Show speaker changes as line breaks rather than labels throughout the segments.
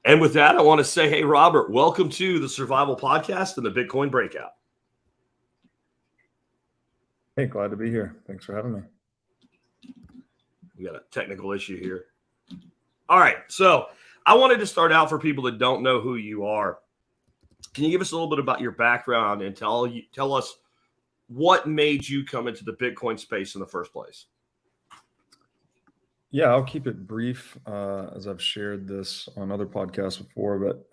And with that, I want to say, hey, Robert, welcome to the Survival Podcast and the Bitcoin Breakout.
Hey, glad to be here. Thanks for having me.
We got a technical issue here. All right. So I wanted to start out for people that don't know who you are. Can you give us a little bit about your background and tell us what made you come into the Bitcoin space in the first place?
Yeah, I'll keep it brief as I've shared this on other podcasts before, but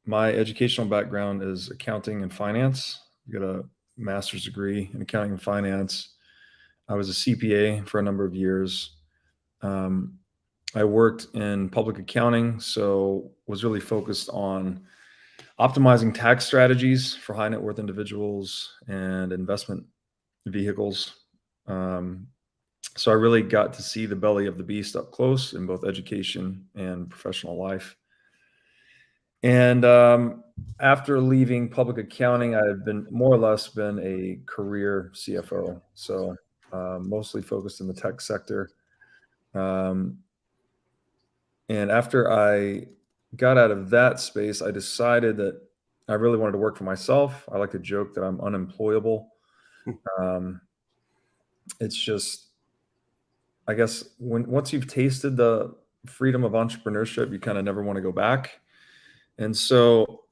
my educational background is accounting and finance. I got a master's degree in accounting and finance. I was a CPA for a number of years. I worked in public accounting, so was really focused on optimizing tax strategies for high net worth individuals and investment vehicles. So I really got to see the belly of the beast up close in both education and professional life. And after leaving public accounting, I've been more or less been a career CFO. So mostly focused in the tech sector. And after I got out of that space, I decided that I really wanted to work for myself. I like to joke that I'm unemployable. It's just, I guess, once you've tasted the freedom of entrepreneurship, you kind of never want to go back. And so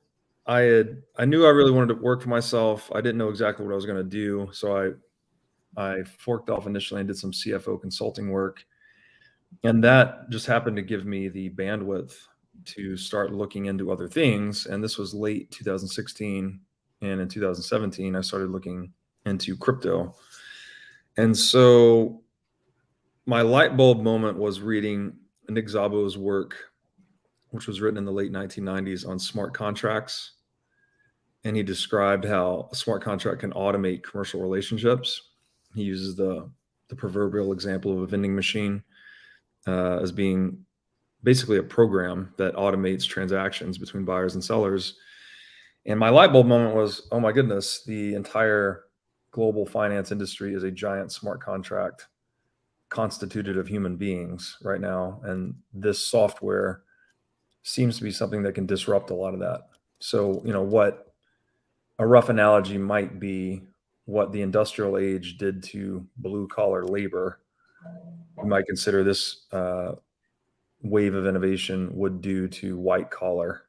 I knew I really wanted to work for myself. I didn't know exactly what I was going to do. So I forked off initially and did some CFO consulting work. And that just happened to give me the bandwidth to start looking into other things. And this was late 2016. And in 2017, I started looking into crypto. And so my light bulb moment was reading Nick Szabo's work, which was written in the late 1990s on smart contracts. And he described how a smart contract can automate commercial relationships. He uses the proverbial example of a vending machine as being basically a program that automates transactions between buyers and sellers. And my light bulb moment was, oh my goodness, the entire global finance industry is a giant smart contract constituted of human beings right now. And this software seems to be something that can disrupt a lot of that. So, what a rough analogy might be what the industrial age did to blue collar labor, you might consider this wave of innovation would do to white collar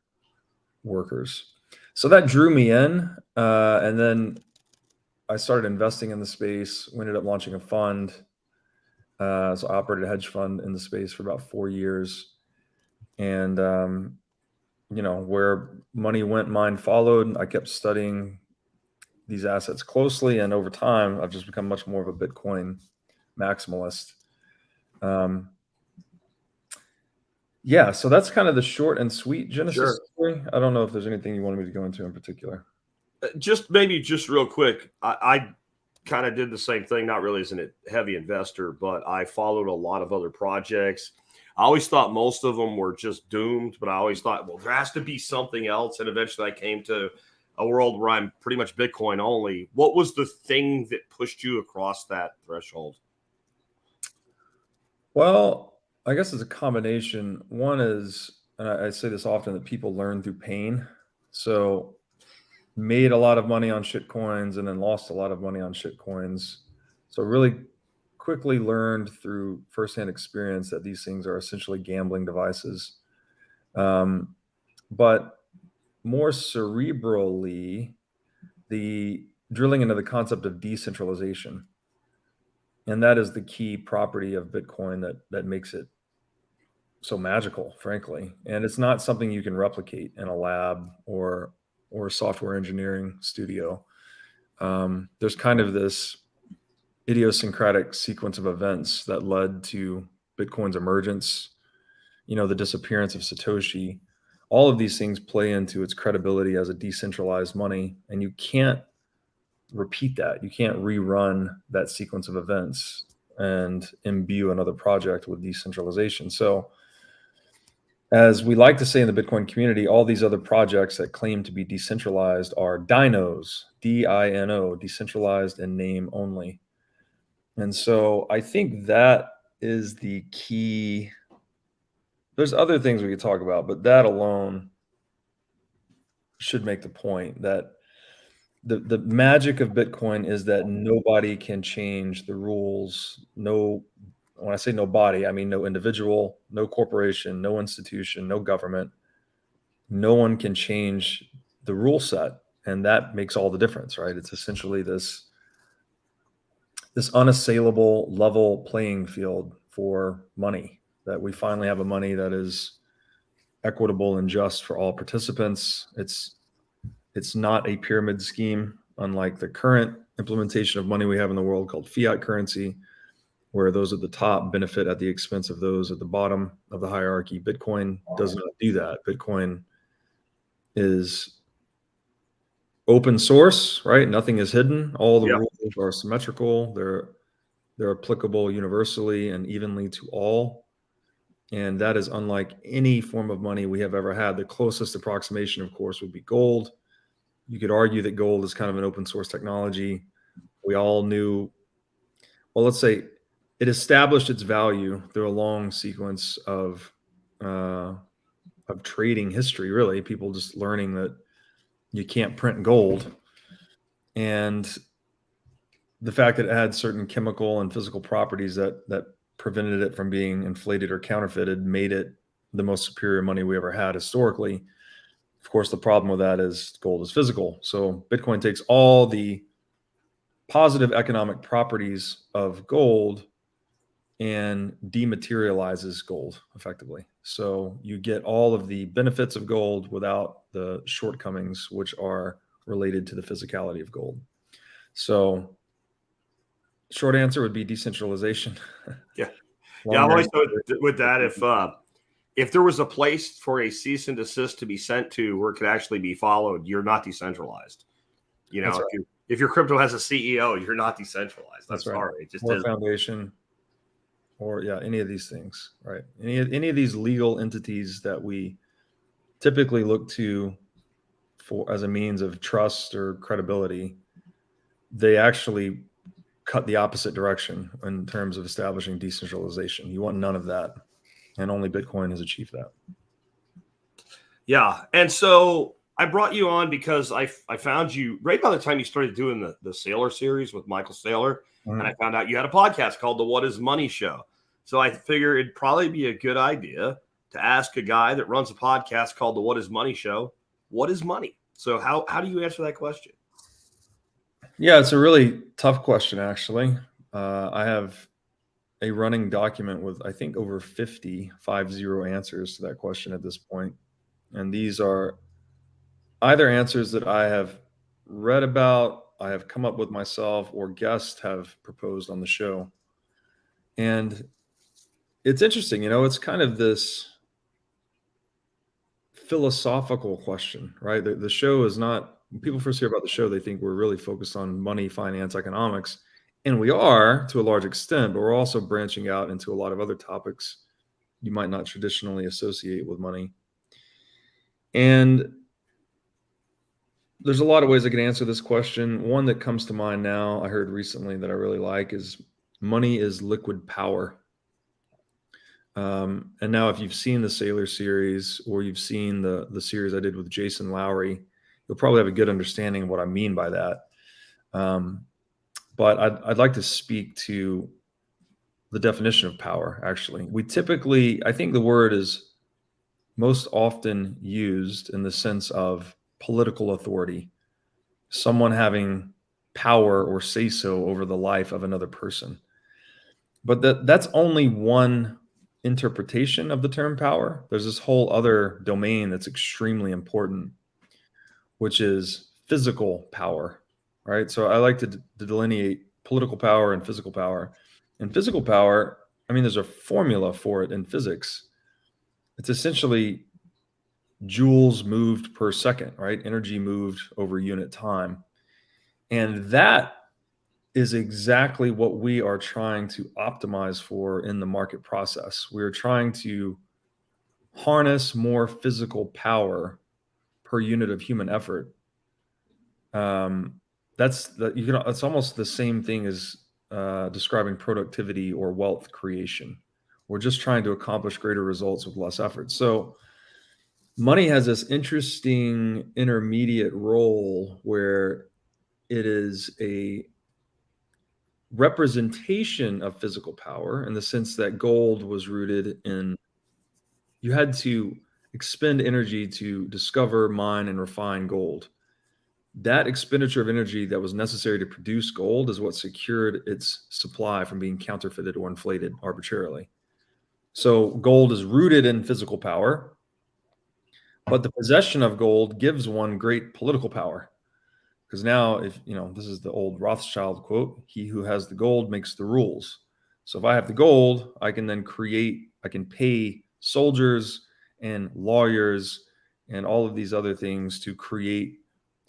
workers. So that drew me in. And then I started investing in the space. We ended up launching a fund. So I operated a hedge fund in the space for about 4 years. And, where money went, mine followed. I kept studying these assets closely. And over time, I've just become much more of a Bitcoin maximalist. Yeah, so that's kind of the short and sweet genesis story. I don't know if there's anything you wanted me to go into in particular.
Just real quick. I kind of did the same thing, not really as a heavy investor, but I followed a lot of other projects. I always thought most of them were just doomed, but I always thought, well, there has to be something else. And eventually I came to a world where I'm pretty much Bitcoin only. What was the thing that pushed you across that threshold?
Well, I guess it's a combination. One is, and I say this often, that people learn through pain. So made a lot of money on shit coins and then lost a lot of money on shit coins. So really quickly learned through firsthand experience that these things are essentially gambling devices. But more cerebrally, the drilling into the concept of decentralization. And that is the key property of Bitcoin that makes it so magical, frankly. And it's not something you can replicate in a lab or a software engineering studio. There's kind of this idiosyncratic sequence of events that led to Bitcoin's emergence, the disappearance of Satoshi. All of these things play into its credibility as a decentralized money, and you can't repeat that. You can't rerun that sequence of events and imbue another project with decentralization. So, as we like to say in the Bitcoin community, all these other projects that claim to be decentralized are dinos, D-I-N-O, decentralized in name only. And so I think that is the key there's other things we could talk about, but that alone should make the point that the magic of Bitcoin is that nobody can change the rules. No, when I say nobody, I mean no individual, no corporation, no institution, no government. No one can change the rule set, and that makes all the difference, right? It's essentially this unassailable level playing field for money, that we finally have a money that is equitable and just for all participants. It's not a pyramid scheme, unlike the current implementation of money we have in the world called fiat currency, where those at the top benefit at the expense of those at the bottom of the hierarchy. Bitcoin does not do that. Bitcoin is open source, right? Nothing is hidden. All the rules are symmetrical. They're applicable universally and evenly to all. And that is unlike any form of money we have ever had. The closest approximation, of course, would be gold. You could argue that gold is kind of an open source technology. We all knew, well, let's say it established its value through a long sequence of trading history, really. People just learning that you can't print gold. And the fact that it had certain chemical and physical properties that prevented it from being inflated or counterfeited made it the most superior money we ever had historically. Of course, the problem with that is gold is physical. So Bitcoin takes all the positive economic properties of gold and dematerializes gold effectively. So you get all of the benefits of gold without the shortcomings, which are related to the physicality of gold. So short answer would be decentralization.
Yeah. Yeah. I've always thought with that, if there was a place for a cease and desist to be sent to where it could actually be followed, you're not decentralized. You know, right. if your crypto has a CEO, you're not decentralized. That's right. Sorry. It just
or is. Foundation, or any of these things, right? Any of these legal entities that we typically look to for as a means of trust or credibility, they actually cut the opposite direction in terms of establishing decentralization. You want none of that. And only Bitcoin has achieved that.
Yeah. And so I brought you on because I found you right by the time you started doing the Saylor series with Michael Saylor. Mm-hmm. And I found out you had a podcast called the What is Money Show. So I figured it'd probably be a good idea to ask a guy that runs a podcast called the What is Money Show, what is money? So how do you answer that question?
Yeah, it's a really tough question, actually. I have a running document with, I think, over 50 answers to that question at this point. And these are either answers that I have read about, I have come up with myself, or guests have proposed on the show. And it's interesting, it's kind of this philosophical question, right? The show is not, when people first hear about the show, they think we're really focused on money, finance, economics. And we are to a large extent, but we're also branching out into a lot of other topics you might not traditionally associate with money. And there's a lot of ways I could answer this question. One that comes to mind now, I heard recently that I really like, is money is liquid power. And now if you've seen the Saylor series, or you've seen the series I did with Jason Lowry, you'll probably have a good understanding of what I mean by that. But I'd like to speak to the definition of power, actually. We typically, I think the word is most often used in the sense of political authority, someone having power or say-so over the life of another person. But that's only one interpretation of the term power. There's this whole other domain that's extremely important, which is physical power, right? So I like to delineate political power and physical power. And physical power, I mean, there's a formula for it in physics. It's essentially joules moved per second, right? Energy moved over unit time. And that is exactly what we are trying to optimize for in the market process. We're trying to harness more physical power per unit of human effort. It's almost the same thing as describing productivity or wealth creation. We're just trying to accomplish greater results with less effort. So money has this interesting intermediate role where it is a representation of physical power in the sense that gold was rooted in, you had to expend energy to discover, mine, and refine gold. That expenditure of energy that was necessary to produce gold is what secured its supply from being counterfeited or inflated arbitrarily. So gold is rooted in physical power, but the possession of gold gives one great political power. Because now, if you know, this is the old Rothschild quote, he who has the gold makes the rules. So if I have the gold, I can then I can pay soldiers and lawyers and all of these other things to create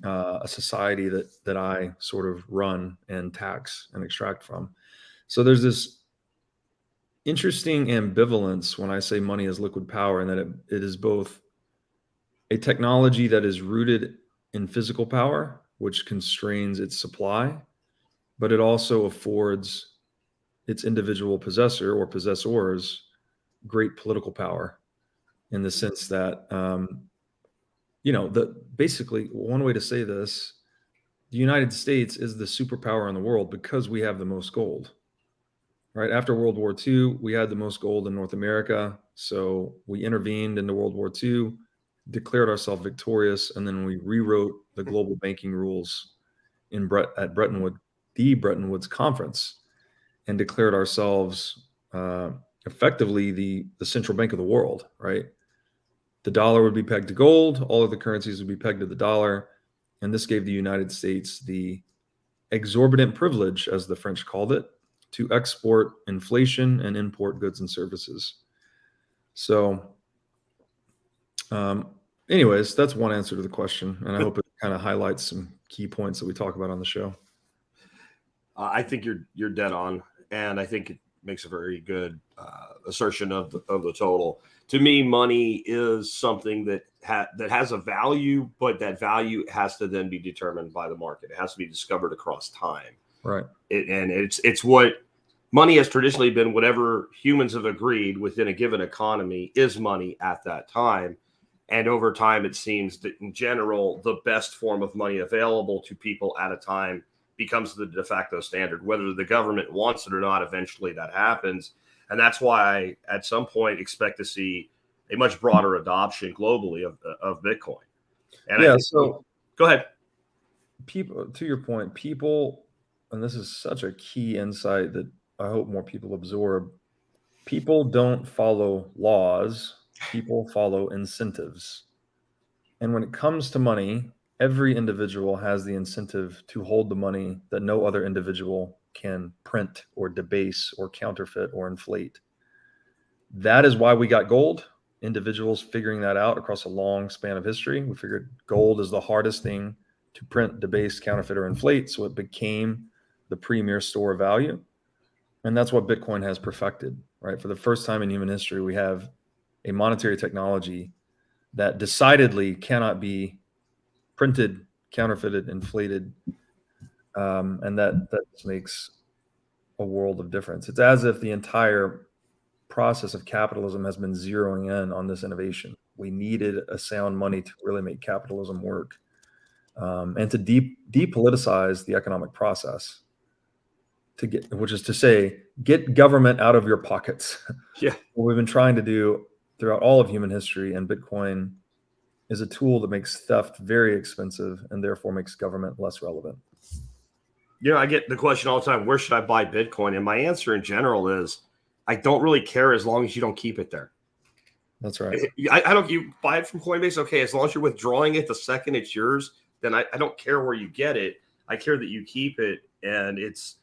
a society that I sort of run and tax and extract from. So there's this interesting ambivalence when I say money is liquid power, and that it is both a technology that is rooted in physical power, which constrains its supply, but it also affords its individual possessor or possessors great political power in the sense that, basically one way to say this, the United States is the superpower in the world because we have the most gold. Right after World War II, we had the most gold in North America. So we intervened into World War II, declared ourselves victorious, and then we rewrote the global banking rules at the Bretton Woods Conference, and declared ourselves effectively the central bank of the world. Right, the dollar would be pegged to gold, all of the currencies would be pegged to the dollar, and this gave the United States the exorbitant privilege, as the French called it, to export inflation and import goods and services. So, anyways, that's one answer to the question, and I hope it kind of highlights some key points that we talk about on the show.
I think you're dead on, and I think it makes a very good assertion of the total. To me, money is something that has a value, but that value has to then be determined by the market. It has to be discovered across time.
Right.
It's what money has traditionally been. Whatever humans have agreed within a given economy is money at that time. And over time, it seems that in general, the best form of money available to people at a time becomes the de facto standard. Whether the government wants it or not, eventually that happens. And that's why I, at some point, expect to see a much broader adoption globally of Bitcoin. And
yeah,
so go ahead.
People, to your point, people, and this is such a key insight that I hope more people absorb. People don't follow laws, people follow incentives. And when it comes to money, every individual has the incentive to hold the money that no other individual can print or debase or counterfeit or inflate. That is why we got gold. Individuals figuring that out across a long span of history. We figured gold is the hardest thing to print, debase, counterfeit, or inflate. So it became the premier store of value. And that's what Bitcoin has perfected, right? For the first time in human history, we have a monetary technology that decidedly cannot be printed, counterfeited, inflated. And that makes a world of difference. It's as if the entire process of capitalism has been zeroing in on this innovation. We needed a sound money to really make capitalism work, and to depoliticize the economic process, which is to say, get government out of your pockets.
Yeah.
What we've been trying to do throughout all of human history, and Bitcoin is a tool that makes theft very expensive and therefore makes government less relevant.
I get the question all the time, where should I buy Bitcoin? And my answer in general is, I don't really care as long as you don't keep it there.
That's right.
You buy it from Coinbase. Okay. As long as you're withdrawing it the second it's yours, then I don't care where you get it. I care that you keep it. And it's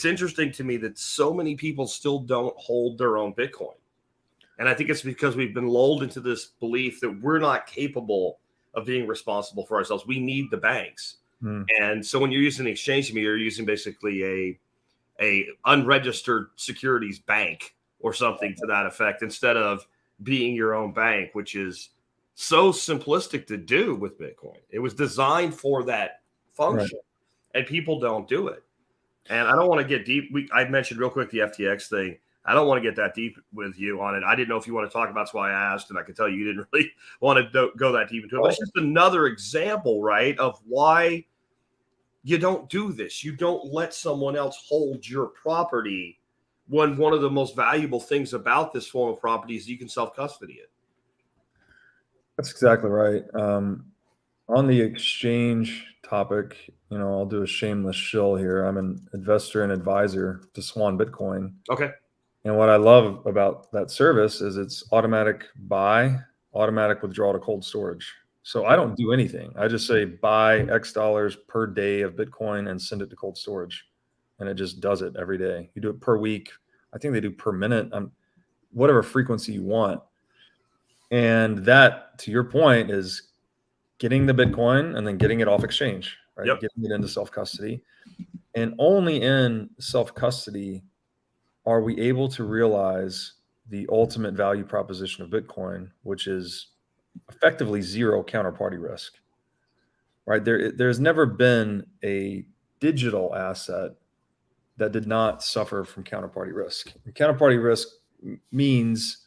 interesting to me that so many people still don't hold their own Bitcoin. And I think it's because we've been lulled into this belief that we're not capable of being responsible for ourselves. We need the banks. And so when you're using an exchange to me, you're using basically a unregistered securities bank or something to that effect, instead of being your own bank, which is so simplistic to do with Bitcoin. It was designed for that function, and people don't do it. And I don't want to get deep. I mentioned real quick the FTX thing. I don't want to get that deep with you on it. I didn't know if you want to talk about. That's why I asked, and I could tell you didn't really want to go that deep into it. But it's just another example, right, of why you don't do this. You don't let someone else hold your property when one of the most valuable things about this form of property is you can self-custody it.
That's exactly right. On the exchange topic, I'll do a shameless shill here. I'm an investor and advisor to Swan Bitcoin.
Okay.
And what I love about that service is it's automatic buy, automatic withdrawal to cold storage. So I don't do anything. I just say buy X dollars per day of Bitcoin and send it to cold storage. And it just does it every day. You do it per week. I think they do per minute, whatever frequency you want. And that, to your point, is getting the Bitcoin and then getting it off exchange, right?
Yep.
Getting it into self-custody. And only in self-custody are we able to realize the ultimate value proposition of Bitcoin, which is effectively zero counterparty risk, right? There's never been a digital asset that did not suffer from counterparty risk. And counterparty risk means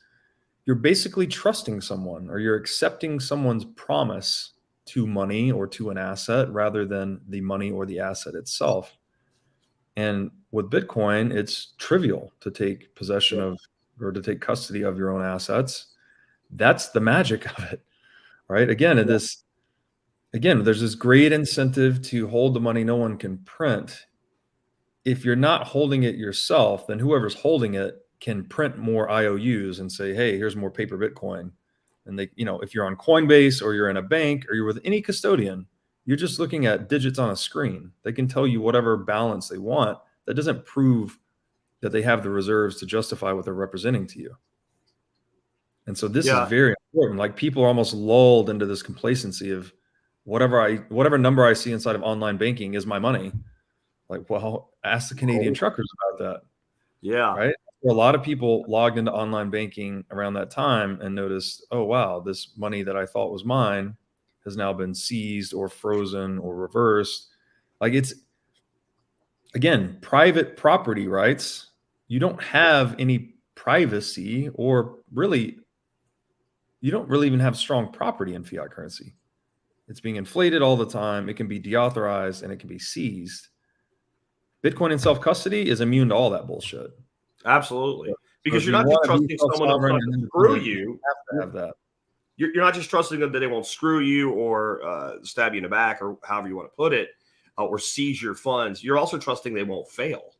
you're basically trusting someone or you're accepting someone's promise to money or to an asset rather than the money or the asset itself. And with Bitcoin, it's trivial to take possession of or to take custody of your own assets. That's the magic of it, right? Again, there's this great incentive to hold the money no one can print. If you're not holding it yourself, then whoever's holding it can print more IOUs and say, hey, here's more paper Bitcoin. And they, if you're on Coinbase or you're in a bank or you're with any custodian, you're just looking at digits on a screen. They can tell you whatever balance they want. That doesn't prove that they have the reserves to justify what they're representing to you. And so this is very important. Like, people are almost lulled into this complacency of whatever number I see inside of online banking is my money. Like, well, ask the Canadian truckers about that.
Yeah.
Right. A lot of people logged into online banking around that time and noticed, oh, wow, this money that I thought was mine has now been seized or frozen or reversed. Like, it's, again, private property rights. You don't have any privacy, or really, you don't really even have strong property in fiat currency. It's being inflated all the time. It can be deauthorized and it can be seized. Bitcoin in self-custody is immune to all that bullshit.
Absolutely. Because you're not just trusting someone else not to screw you.
You have to have that.
You're not just trusting them that they won't screw you or stab you in the back, or however you want to put it, or seize your funds. You're also trusting they won't fail.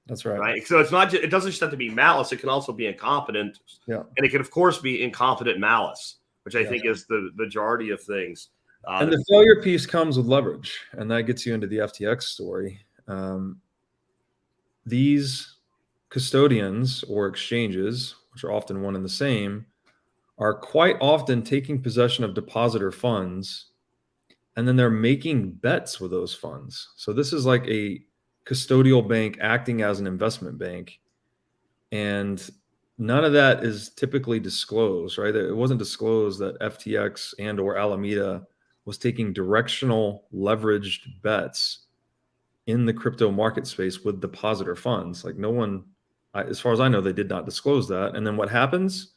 That's right.
Right. So it's not just, it doesn't just have to be malice. It can also be incompetent.
Yeah.
And it can, of course, be incompetent malice, which I think is the majority of things.
And the failure piece comes with leverage, and that gets you into the FTX story. These custodians or exchanges, which are often one and the same, are quite often taking possession of depositor funds, and then they're making bets with those funds. So this is like a custodial bank acting as an investment bank, and none of that is typically disclosed, right? It wasn't disclosed that FTX and or Alameda was taking directional leveraged bets in the crypto market space with depositor funds. Like, no one, as far as I know, they did not disclose that. And then what happens?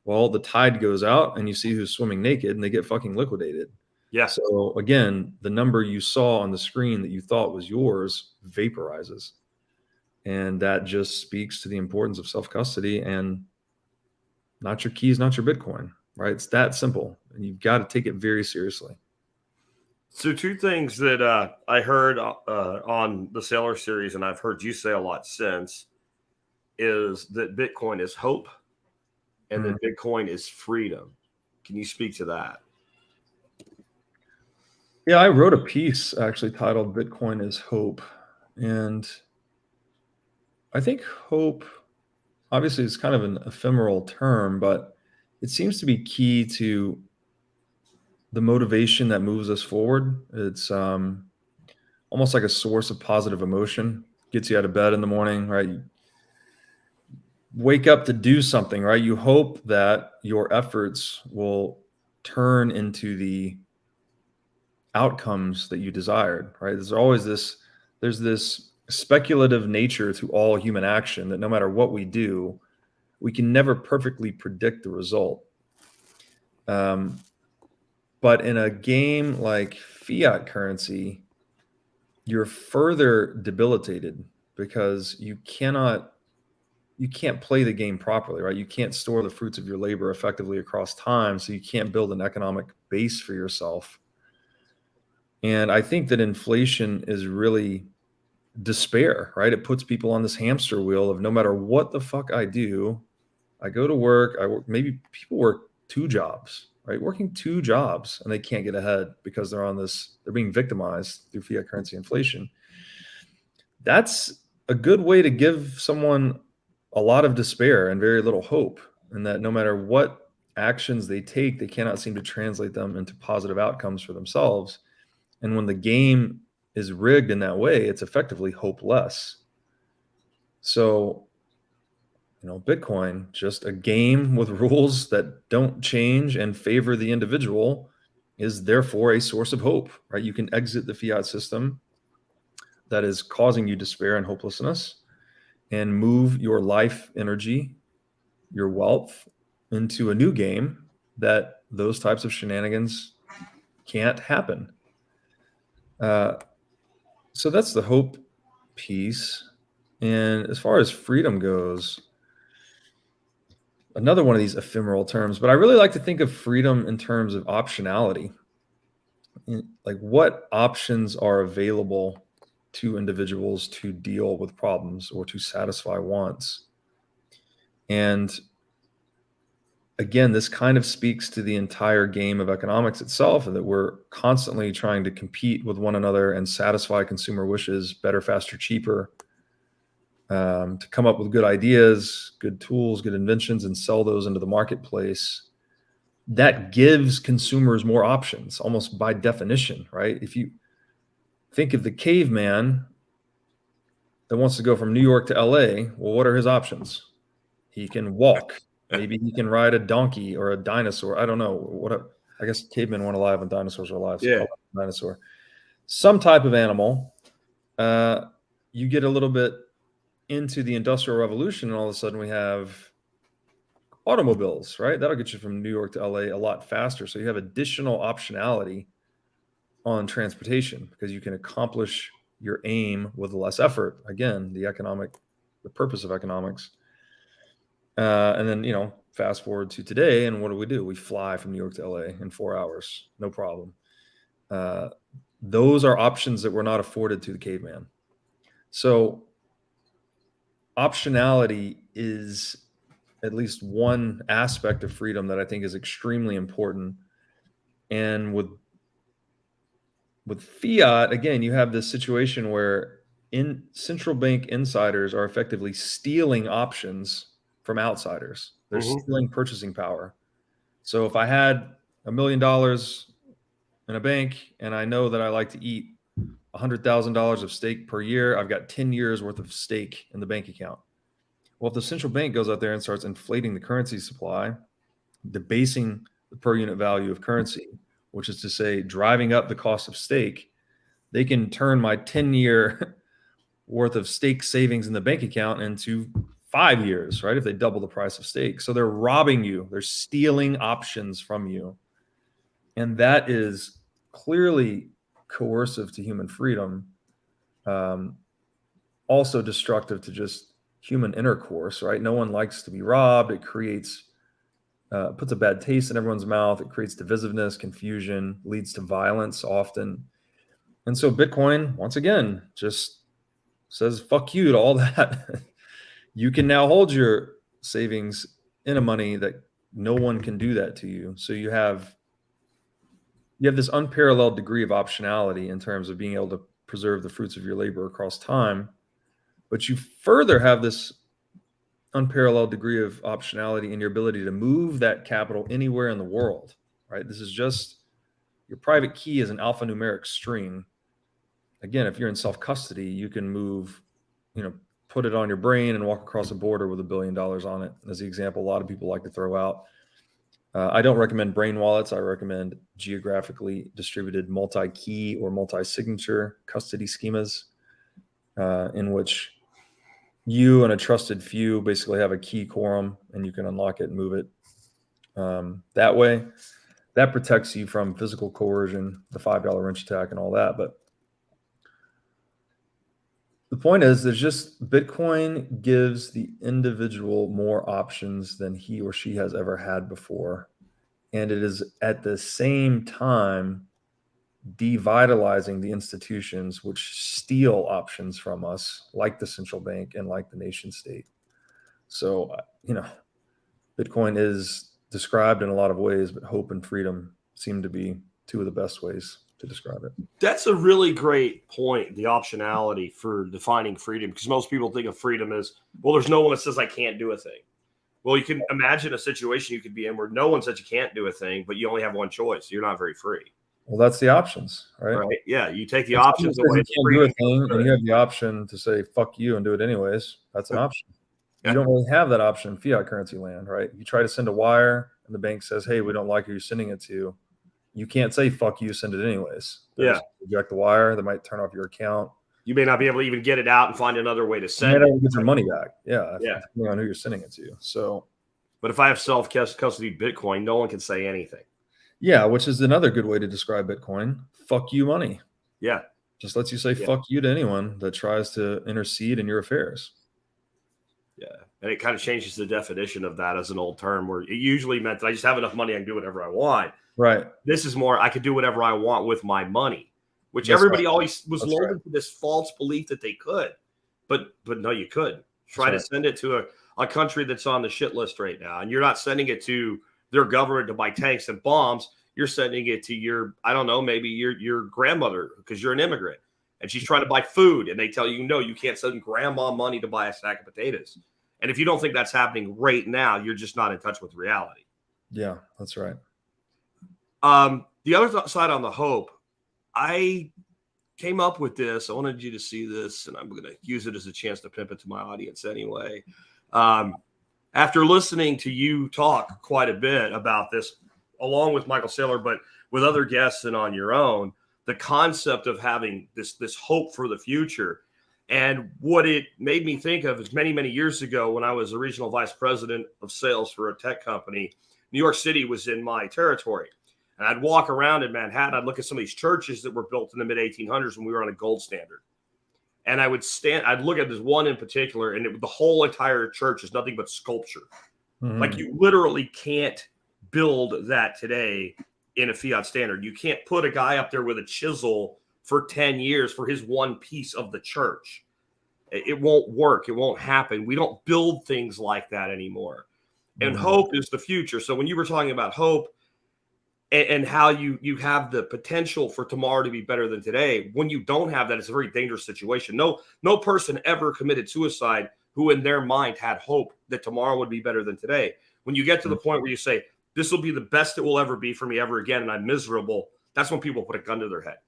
Well, the tide goes out and you see who's swimming naked, and they get fucking liquidated.
Yeah.
So again, the number you saw on the screen that you thought was yours vaporizes. And that just speaks to the importance of self-custody, and not your keys, not your Bitcoin, right? It's that simple, and you've got to take it very seriously.
So two things that I heard on the Sailor series, and I've heard you say a lot since, is that Bitcoin is hope and that Bitcoin is freedom. Can you speak to that?
Yeah, I wrote a piece actually titled Bitcoin is Hope. And I think hope, obviously, is kind of an ephemeral term, but it seems to be key to the motivation that moves us forward. It's almost like a source of positive emotion, gets you out of bed in the morning, right? You wake up to do something, right? You hope that your efforts will turn into the outcomes that you desired, right? There's always this speculative nature to all human action, that no matter what we do, we can never perfectly predict the result. But in a game like fiat currency, you're further debilitated because you can't play the game properly, right? You can't store the fruits of your labor effectively across time, so you can't build an economic base for yourself. And I think that inflation is really despair, right? It puts people on this hamster wheel of no matter what the fuck I do, I go to work, I work, maybe people work 2 jobs, right? Working 2 jobs and they can't get ahead because they're being victimized through fiat currency inflation. That's a good way to give someone a lot of despair and very little hope, and that no matter what actions they take, they cannot seem to translate them into positive outcomes for themselves. And when the game is rigged in that way, it's effectively hopeless. So, Bitcoin, just a game with rules that don't change and favor the individual, is therefore a source of hope, right? You can exit the fiat system that is causing you despair and hopelessness and move your life energy, your wealth, into a new game that those types of shenanigans can't happen. So that's the hope piece. And as far as freedom goes, another one of these ephemeral terms, but I really like to think of freedom in terms of optionality. Like, what options are available to individuals to deal with problems or to satisfy wants? And again, this kind of speaks to the entire game of economics itself, and that we're constantly trying to compete with one another and satisfy consumer wishes, better, faster, cheaper, to come up with good ideas, good tools, good inventions, and sell those into the marketplace. That gives consumers more options, almost by definition, right? If you think of the caveman that wants to go from New York to LA, well, what are his options? He can walk. Maybe he can ride a donkey or a dinosaur. I don't know. I guess cavemen weren't alive when dinosaurs were alive. So
Yeah.
call it a dinosaur. Some type of animal. You get a little bit into the Industrial Revolution, and all of a sudden we have automobiles, right? That'll get you from New York to LA a lot faster. So you have additional optionality on transportation because you can accomplish your aim with less effort. Again, the purpose of economics. And then, fast forward to today, and what do? We fly from New York to LA in 4 hours, no problem. Those are options that were not afforded to the caveman. So optionality is at least one aspect of freedom that I think is extremely important. And with fiat, again, you have this situation where central bank insiders are effectively stealing options from outsiders. They're stealing purchasing power. So if I had $1 million in a bank and I know that I like to eat $100,000 of steak per year, I've got 10 years worth of steak in the bank account. Well, if the central bank goes out there and starts inflating the currency supply, debasing the per unit value of currency, which is to say driving up the cost of steak, they can turn my 10-year worth of steak savings in the bank account into 5 years, right? If they double the price of steak. So they're robbing you. They're stealing options from you. And that is clearly coercive to human freedom. Also destructive to just human intercourse, right? No one likes to be robbed. It creates, puts a bad taste in everyone's mouth. It creates divisiveness, confusion, leads to violence often. And so Bitcoin, once again, just says, fuck you to all that. You can now hold your savings in a money that no one can do that to you. So you have this unparalleled degree of optionality in terms of being able to preserve the fruits of your labor across time. But you further have this unparalleled degree of optionality in your ability to move that capital anywhere in the world, right? This is just, your private key is an alphanumeric string. Again, if you're in self-custody, you can move, put it on your brain and walk across a border with $1 billion on it. As the example a lot of people like to throw out. I don't recommend brain wallets. I recommend geographically distributed multi-key or multi-signature custody schemas. in which you and a trusted few basically have a key quorum, and you can unlock it and move it. That way, that protects you from physical coercion, the $5 wrench attack, and all that. But the point is, there's just Bitcoin gives the individual more options than he or she has ever had before. And it is at the same time devitalizing the institutions which steal options from us, like the central bank and like the nation state. So, Bitcoin is described in a lot of ways, but hope and freedom seem to be two of the best ways to describe it.
That's a really great point, the optionality for defining freedom, because most people think of freedom as, well, there's no one that says I can't do a thing. Well, you can imagine a situation you could be in where no one says you can't do a thing, but you only have one choice. You're not very free.
Well, that's the options, right?
Right? Yeah, you take the
If
options
someone
away.
says you can't do a thing, and you have the option to say fuck you and do it anyways. That's an option. You don't really have that option in fiat currency land, right? You try to send a wire, and the bank says, "Hey, we don't like who you're sending it to." You can't say fuck you, send it anyways. They just reject the wire. They might turn off your account.
You may not be able to even get it out and find another way to send
it. You may
it.
not get your money back. Depending on who you're sending it to. So,
but if I have self-custody Bitcoin, no one can say anything.
Yeah, which is another good way to describe Bitcoin. Fuck you money.
Yeah.
Just lets you say fuck you to anyone that tries to intercede in your affairs.
Yeah. And it kind of changes the definition of that as an old term, where it usually meant that I just have enough money, I can do whatever I want.
Right.
This is more, I could do whatever I want with my money, which everybody always was lulled into this false belief that they could. But no, you couldn't. Try to send it to a country that's on the shit list right now. And you're not sending it to their government to buy tanks and bombs. You're sending it to your, I don't know, maybe your grandmother, because you're an immigrant and she's trying to buy food, and they tell you, no, you can't send grandma money to buy a sack of potatoes. And if you don't think that's happening right now, you're just not in touch with reality.
Yeah, that's right.
The other side on the hope, I came up with this. I wanted you to see this, and I'm going to use it as a chance to pimp it to my audience anyway. After listening to you talk quite a bit about this, along with Michael Saylor, but with other guests and on your own, the concept of having this hope for the future. And what it made me think of is many, many years ago when I was a regional vice president of sales for a tech company, New York City was in my territory. And I'd walk around in Manhattan. I'd look at some of these churches that were built in the mid 1800s when we were on a gold standard. And I'd look at this one in particular, and the whole entire church is nothing but sculpture. Mm-hmm. Like, you literally can't build that today in a fiat standard. You can't put a guy up there with a chisel for 10 years for his one piece of the church. It won't work. It won't happen. We don't build things like that anymore. And hope is the future. So when you were talking about hope and how you have the potential for tomorrow to be better than today, when you don't have that, it's a very dangerous situation. No person ever committed suicide who in their mind had hope that tomorrow would be better than today. When you get to the point where you say, this will be the best it will ever be for me ever again, and I'm miserable, that's when people put a gun to their head.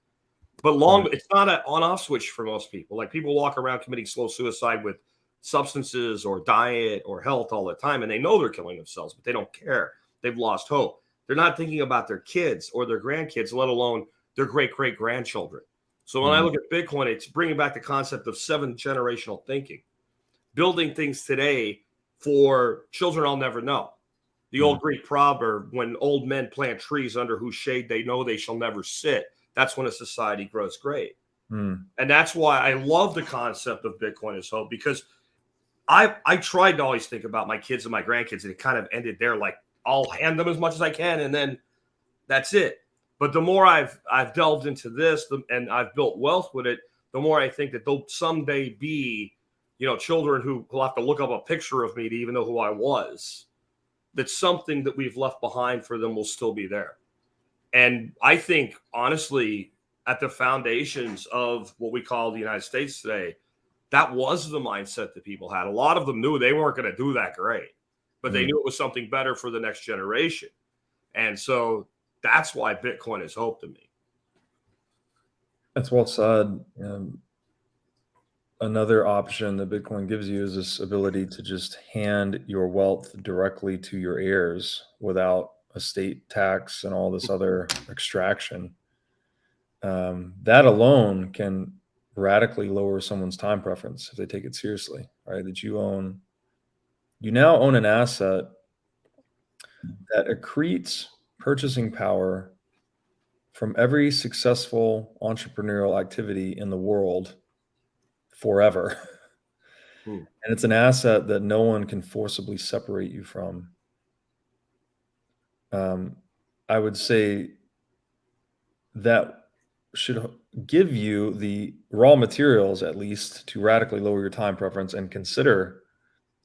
But it's not an on-off switch for most people. Like, people walk around committing slow suicide with substances or diet or health all the time, and they know they're killing themselves, but they don't care. They've lost hope. They're not thinking about their kids or their grandkids, let alone their great-great-grandchildren. So when I look at Bitcoin, it's bringing back the concept of 7-generational thinking, building things today for children I'll never know. The old Greek proverb, when old men plant trees under whose shade they know they shall never sit, that's when a society grows great. And that's why I love the concept of Bitcoin as hope, because I tried to always think about my kids and my grandkids, and it kind of ended there. Like, I'll hand them as much as I can, and then that's it. But the more I've delved into this and I've built wealth with it, the more I think that they'll someday be, children who will have to look up a picture of me to even know who I was. That something that we've left behind for them will still be there. And I think, honestly, at the foundations of what we call the United States today, that was the mindset that people had. A lot of them knew they weren't going to do that great, but they knew it was something better for the next generation. And so that's why Bitcoin is hope to me.
That's well said. Another option that Bitcoin gives you is this ability to just hand your wealth directly to your heirs without a state tax and all this other extraction. That alone can radically lower someone's time preference if they take it seriously, right? That you now own an asset that accretes purchasing power from every successful entrepreneurial activity in the world forever.
Hmm.
And it's an asset that no one can forcibly separate you from. I would say that should give you the raw materials, at least, to radically lower your time preference and consider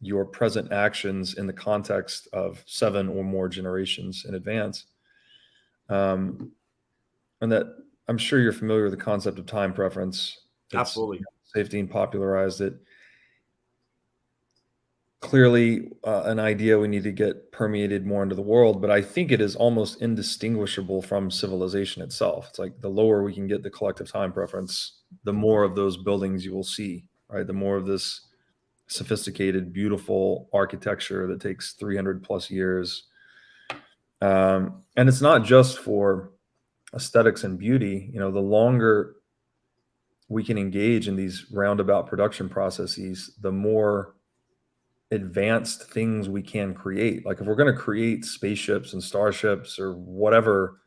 your present actions in the context of 7 or more generations in advance. And that I'm sure you're familiar with the concept of time preference.
Absolutely.
Safety popularized it. Clearly, an idea we need to get permeated more into the world, but I think it is almost indistinguishable from civilization itself. It's like the lower we can get the collective time preference, the more of those buildings you will see, right? The more of this sophisticated, beautiful architecture that takes 300 plus years. And it's not just for aesthetics and beauty. The longer we can engage in these roundabout production processes, the more advanced things we can create. Like if we're going to create spaceships and starships or whatever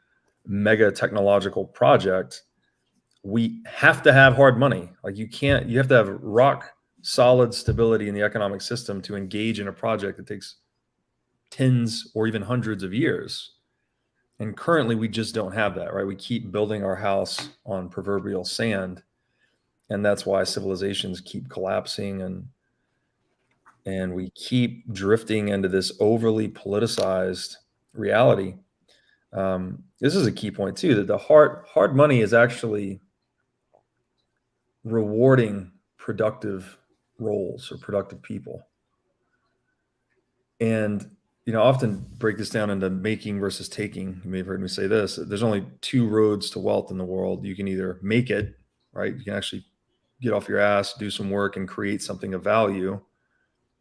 mega technological project, we have to have hard money. Like you have to have rock solid stability in the economic system to engage in a project that takes tens or even hundreds of years. And currently we just don't have that, right? We keep building our house on proverbial sand. And that's why civilizations keep collapsing and we keep drifting into this overly politicized reality. This is a key point too, that the hard money is actually rewarding productive roles or productive people. And often break this down into making versus taking. You may have heard me say this. There's only 2 roads to wealth in the world. You can either make it, right? You can actually get off your ass, do some work and create something of value,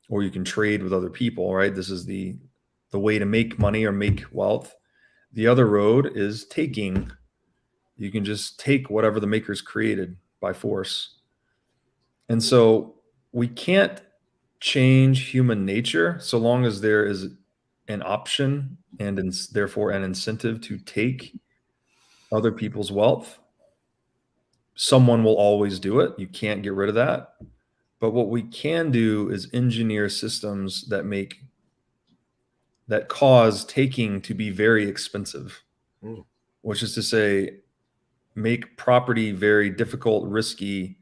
or you can trade with other people, right? This is the way to make money or make wealth. The other road is taking. You can just take whatever the makers created by force. And so we can't change human nature so long as there is an option and therefore an incentive to take other people's wealth. Someone will always do it. You can't get rid of that. But what we can do is engineer systems that cause taking to be very expensive, which is to say, make property very difficult, risky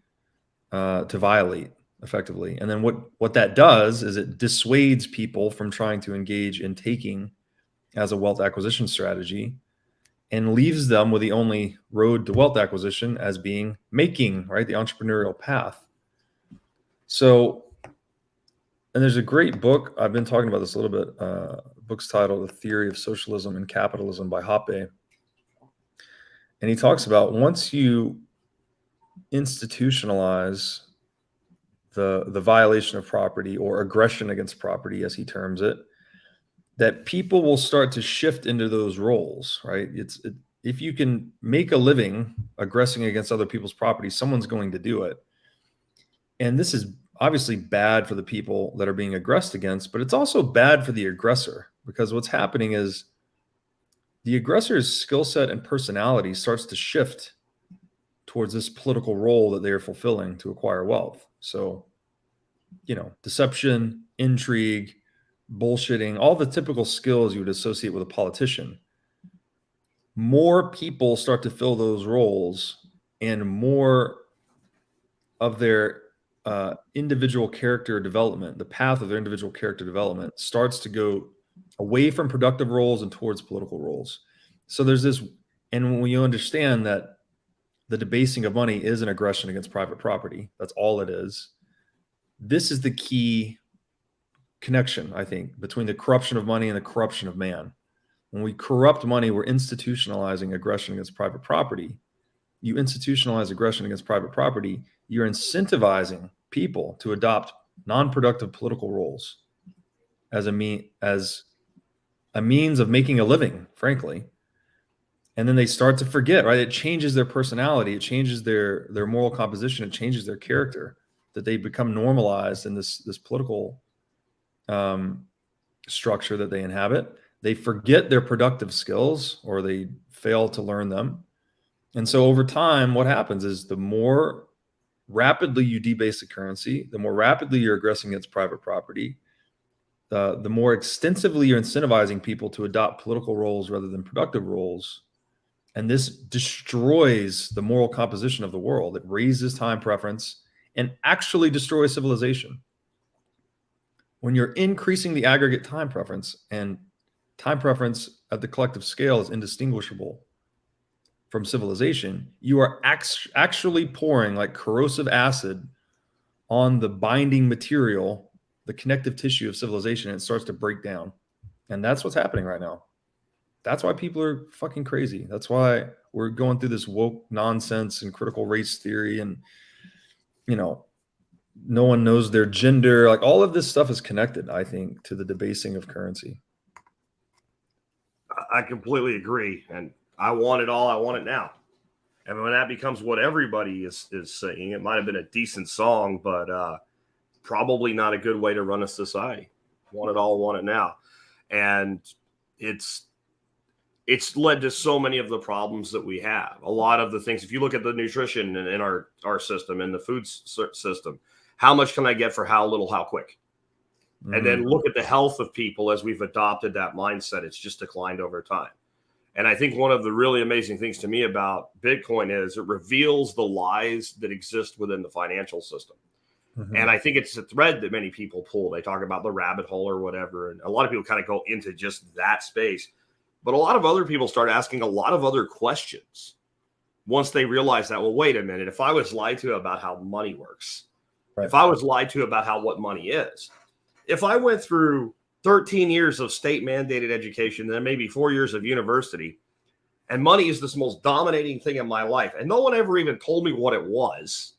to violate effectively. And then what that does is it dissuades people from trying to engage in taking as a wealth acquisition strategy and leaves them with the only road to wealth acquisition as being making, right? The entrepreneurial path. So, and there's a great book, I've been talking about this a little bit, book's titled The Theory of Socialism and Capitalism by Hoppe. And he talks about once you institutionalize the violation of property or aggression against property, as he terms it, that people will start to shift into those roles, right? If you can make a living aggressing against other people's property, someone's going to do it. And this is obviously bad for the people that are being aggressed against, but it's also bad for the aggressor, because what's happening is the aggressor's skill set and personality starts to shift towards this political role that they are fulfilling to acquire wealth. So, deception, intrigue, bullshitting, all the typical skills you would associate with a politician. More people start to fill those roles, and more of their individual character development, the path of their individual character development, starts to go away from productive roles and towards political roles. So there's this, and when you understand that the debasing of money is an aggression against private property, that's all it is. This is the key connection, I think, between the corruption of money and the corruption of man. When we corrupt money, we're institutionalizing aggression against private property. You institutionalize aggression against private property, you're incentivizing people to adopt non-productive political roles as a means of making a living, frankly. And then they start to forget, right? It changes their personality. It changes their moral composition. It changes their character, that they become normalized in this political structure that they inhabit. They forget their productive skills, or they fail to learn them. And so over time, what happens is the more rapidly you debase the currency, the more rapidly you're aggressing against private property, the more extensively you're incentivizing people to adopt political roles rather than productive roles. And this destroys the moral composition of the world. It raises time preference and actually destroys civilization. When you're increasing the aggregate time preference, and time preference at the collective scale is indistinguishable from civilization, you are actually pouring like corrosive acid on the binding material, the connective tissue of civilization, and it starts to break down. And that's what's happening right now. That's why people are fucking crazy. That's why we're going through this woke nonsense and critical race theory, and, you know, no one knows their gender. Like, all of this stuff is connected, I think, to the debasing of currency.
I completely agree. And I want it all. I want it now. And when that becomes what everybody is saying, it might have been a decent song, but probably not a good way to run a society. Want it all, want it now. And it's led to so many of the problems that we have. A lot of the things, if you look at the nutrition in our system and the food system, how much can I get for how little, how quick? Mm-hmm. And then look at the health of people as we've adopted that mindset. It's just declined over time. And I think one of the really amazing things to me about Bitcoin is it reveals the lies that exist within the financial system. Mm-hmm. And I think it's a thread that many people pull. They talk about the rabbit hole or whatever. And a lot of people kind of go into just that space. But a lot of other people start asking a lot of other questions once they realize that, well, wait a minute, if I was lied to about how money works, right, if I was lied to about what money is, if I went through 13 years of state mandated education, then maybe 4 years of university, and money is this most dominating thing in my life, and no one ever even told me what it was,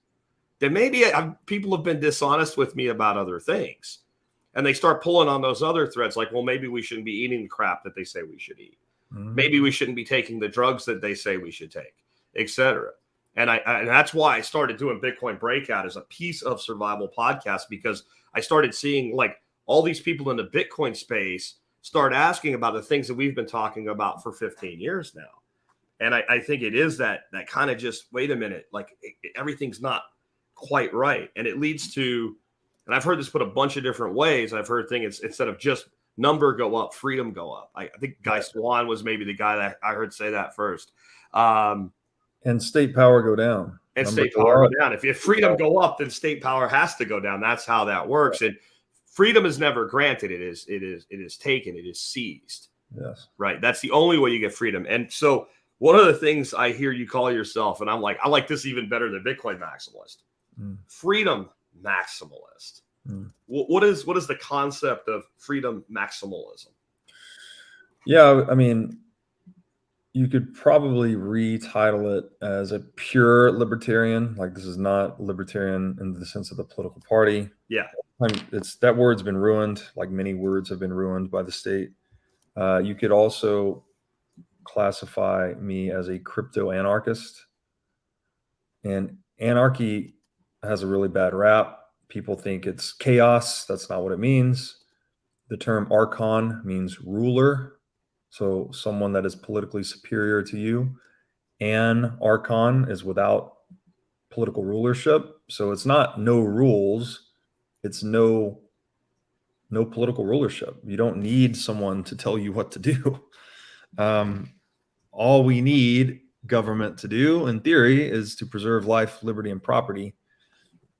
then maybe people have been dishonest with me about other things. And they start pulling on those other threads, like, well, maybe we shouldn't be eating the crap that they say we should eat. Mm-hmm. Maybe we shouldn't be taking the drugs that they say we should take, etc. And and that's why I started doing Bitcoin Breakout as a piece of survival podcast, because I started seeing like all these people in the Bitcoin space start asking about the things that we've been talking about for 15 years now. And I think it is that kind of just, wait a minute, like everything's not quite right. And it leads to, and I've heard this put a bunch of different ways. I've heard things, instead of just number go up, freedom go up. I think Guy Swan was maybe the guy that I heard say that first.
And state power go down.
And state power go down. If freedom go up, then state power has to go down. That's how that works. And freedom is never granted. It is taken. It is seized.
Yes.
Right. That's the only way you get freedom. And so one of the things I hear you call yourself, and I'm like, I like this even better than Bitcoin maximalist. Freedom maximalist. What is the concept of freedom maximalism?
Yeah, I mean, you could probably retitle it as a pure libertarian. Like, this is not libertarian in the sense of the political party.
Yeah,
it's that word's been ruined. Like many words have been ruined by the state. You could also classify me as a crypto anarchist. And anarchy has a really bad rap. People think it's chaos. That's not what it means. The term archon means ruler. So someone that is politically superior to you. An archon is without political rulership. So it's not no rules. It's no political rulership. You don't need someone to tell you what to do. All we need government to do, in theory, is to preserve life, liberty, and property.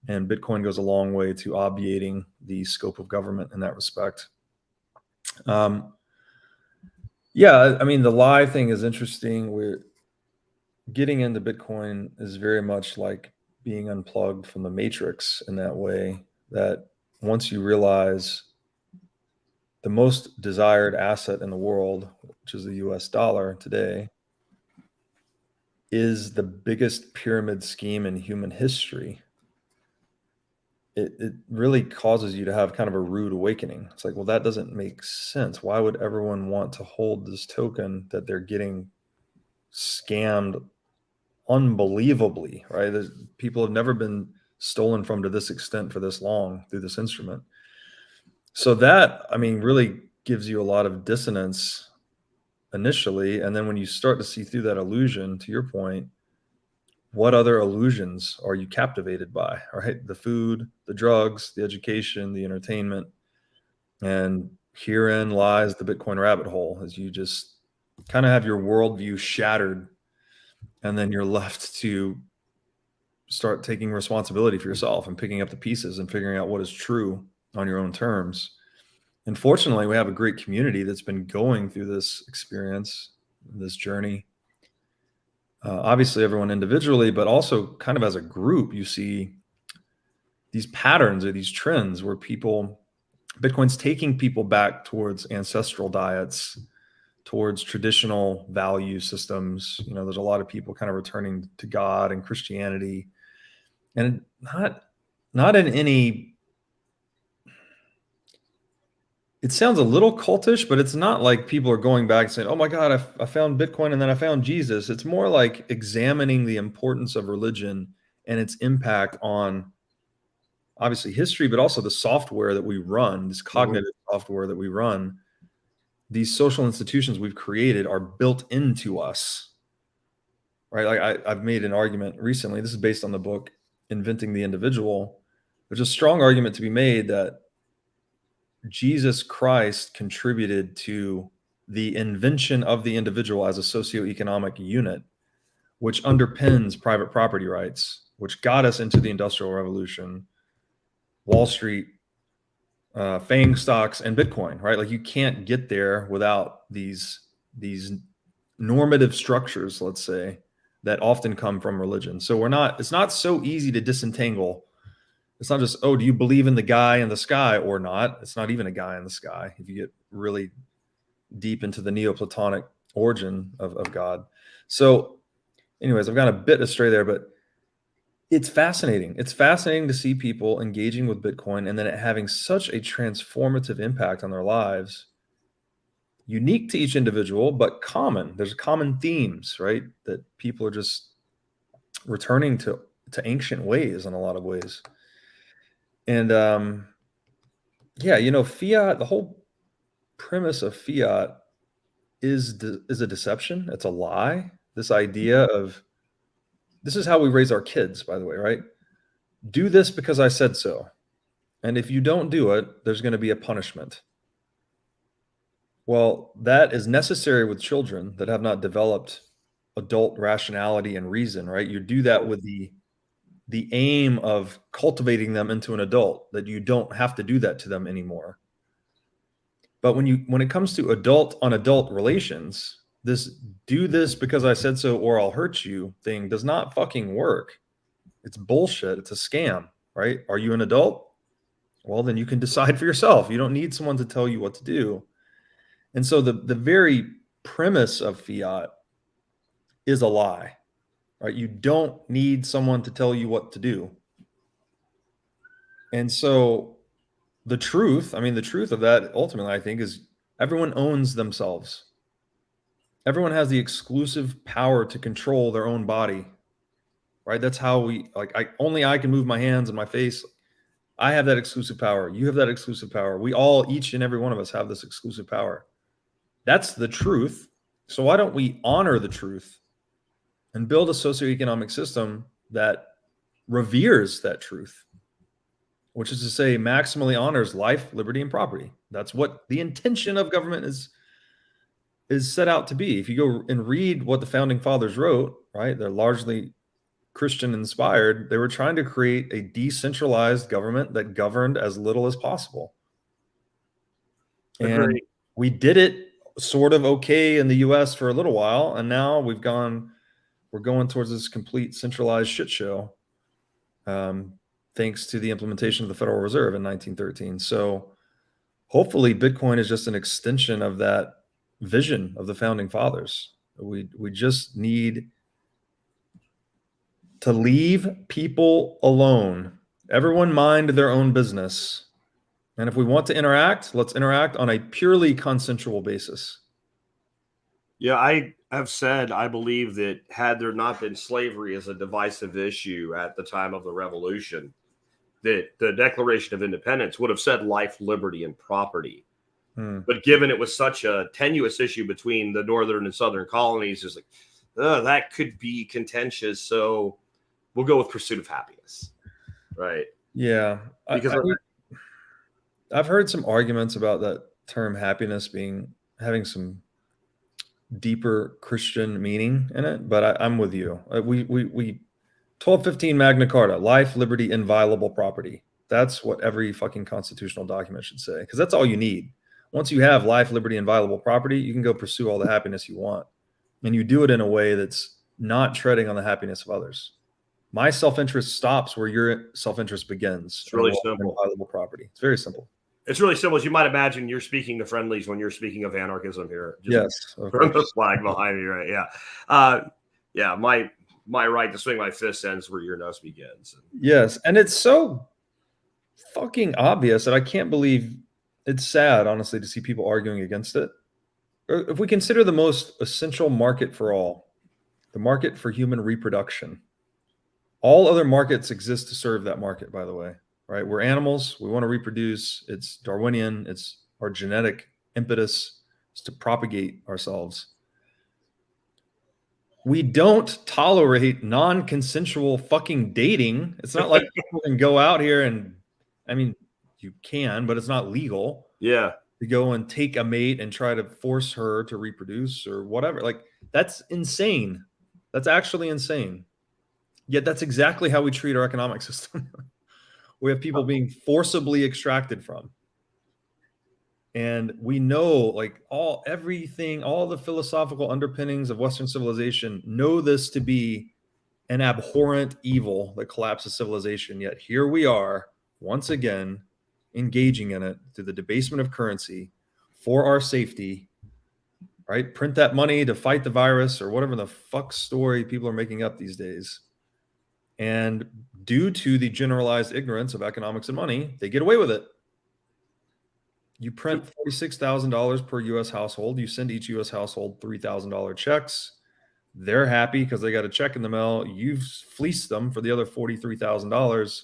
And Bitcoin goes a long way to obviating the scope of government in that respect. Yeah, I mean, the lie thing is interesting. We're getting into Bitcoin is very much like being unplugged from the matrix in that way, that once you realize the most desired asset in the world, which is the US dollar today, is the biggest pyramid scheme in human history, it really causes you to have kind of a rude awakening. It's like, well, that doesn't make sense. Why would everyone want to hold this token that they're getting scammed unbelievably, right? People have never been stolen from to this extent for this long through this instrument. So that, I mean, really gives you a lot of dissonance initially. And then when you start to see through that illusion, to your point, what other illusions are you captivated by, right? The food, the drugs, the education, the entertainment. And herein lies the Bitcoin rabbit hole, as you just kind of have your worldview shattered, and then you're left to start taking responsibility for yourself and picking up the pieces and figuring out what is true on your own terms. And fortunately, we have a great community that's been going through this experience, this journey. Obviously, everyone individually, but also kind of as a group, you see these patterns or these trends where Bitcoin's taking people back towards ancestral diets, towards traditional value systems. You know, there's a lot of people kind of returning to God and Christianity, and not in any. It sounds a little cultish, but it's not like people are going back and saying, "Oh my God, I found Bitcoin and then I found Jesus." It's more like examining the importance of religion and its impact on obviously history, but also the software that we run, this cognitive software that we run. These social institutions we've created are built into us, right? Like I've made an argument recently. This is based on the book Inventing the Individual. There's a strong argument to be made that Jesus Christ contributed to the invention of the individual as a socioeconomic unit, which underpins private property rights, which got us into the Industrial Revolution, Wall Street, FANG stocks, and Bitcoin, right? Like you can't get there without these normative structures, let's say, that often come from religion. So it's not so easy to disentangle. It's not just, oh, do you believe in the guy in the sky or not? It's not even a guy in the sky if you get really deep into the Neoplatonic origin of God. So anyways, I've gone a bit astray there, but it's fascinating. It's fascinating to see people engaging with Bitcoin and then it having such a transformative impact on their lives, unique to each individual, but common. There's common themes, right? That people are just returning to ancient ways in a lot of ways. And yeah, you know, fiat, the whole premise of fiat is a deception. It's a lie. This idea of, this is how we raise our kids, by the way, right? Do this because I said so. And if you don't do it, there's going to be a punishment. Well, that is necessary with children that have not developed adult rationality and reason, right? You do that with the aim of cultivating them into an adult, that you don't have to do that to them anymore. But when it comes to adult on adult relations, this do this because I said so or I'll hurt you thing does not fucking work. It's bullshit. It's a scam, right? Are you an adult? Well, then you can decide for yourself. You don't need someone to tell you what to do. And so the very premise of fiat is a lie, right? You don't need someone to tell you what to do. And so the truth of that ultimately, I think, is everyone owns themselves. Everyone has the exclusive power to control their own body, right? That's how only I can move my hands and my face. I have that exclusive power. You have that exclusive power. We all, each and every one of us, have this exclusive power. That's the truth. So why don't we honor the truth and build a socioeconomic system that reveres that truth, which is to say maximally honors life, liberty, and property. That's what the intention of government is set out to be. If you go and read what the founding fathers wrote, right, they're largely Christian inspired. They were trying to create a decentralized government that governed as little as possible. And we did it sort of okay in the US for a little while, and now we're going towards this complete centralized shit show, thanks to the implementation of the Federal Reserve in 1913. So hopefully Bitcoin is just an extension of that vision of the founding fathers. We just need to leave people alone. Everyone mind their own business. And if we want to interact, let's interact on a purely consensual basis.
Yeah, I have said I believe that had there not been slavery as a divisive issue at the time of the revolution, that the Declaration of Independence would have said life, liberty, and property. But given it was such a tenuous issue between the northern and southern colonies, it's like, that could be contentious. So we'll go with pursuit of happiness. Right.
Yeah.
Because
I've heard some arguments about that term happiness having some deeper Christian meaning in it, but I'm with you. We 1215 Magna Carta, life, liberty, inviolable property. That's what every fucking constitutional document should say, because that's all you need. Once you have life, liberty, inviolable property, you can go pursue all the happiness you want. And you do it in a way that's not treading on the happiness of others. My self-interest stops where your self-interest begins.
It's really simple.
Inviolable property. It's very simple.
It's really simple. As you might imagine, you're speaking to friendlies when you're speaking of anarchism here.
Yes.
From the flag behind me, right? Yeah. My right to swing my fist ends where your nose begins.
Yes. And it's so fucking obvious that I can't believe it's sad, honestly, to see people arguing against it. If we consider the most essential market for all, the market for human reproduction, all other markets exist to serve that market, by the way, right? We're animals. We want to reproduce. It's Darwinian. It's our genetic impetus is to propagate ourselves. We don't tolerate non-consensual fucking dating. It's not like people can go out here and, I mean, you can, but it's not legal.
Yeah.
To go and take a mate and try to force her to reproduce or whatever. Like, that's insane. That's actually insane. Yet that's exactly how we treat our economic system. We have people being forcibly extracted from. And we know, like, everything, all the philosophical underpinnings of Western civilization know this to be an abhorrent evil that collapses civilization. Yet here we are, once again, engaging in it through the debasement of currency for our safety, right? Print that money to fight the virus or whatever the fuck story people are making up these days. And due to the generalized ignorance of economics and money, they get away with it. You print $46,000 per U.S. household. You send each U.S. household $3,000 checks. They're happy because they got a check in the mail. You've fleeced them for the other $43,000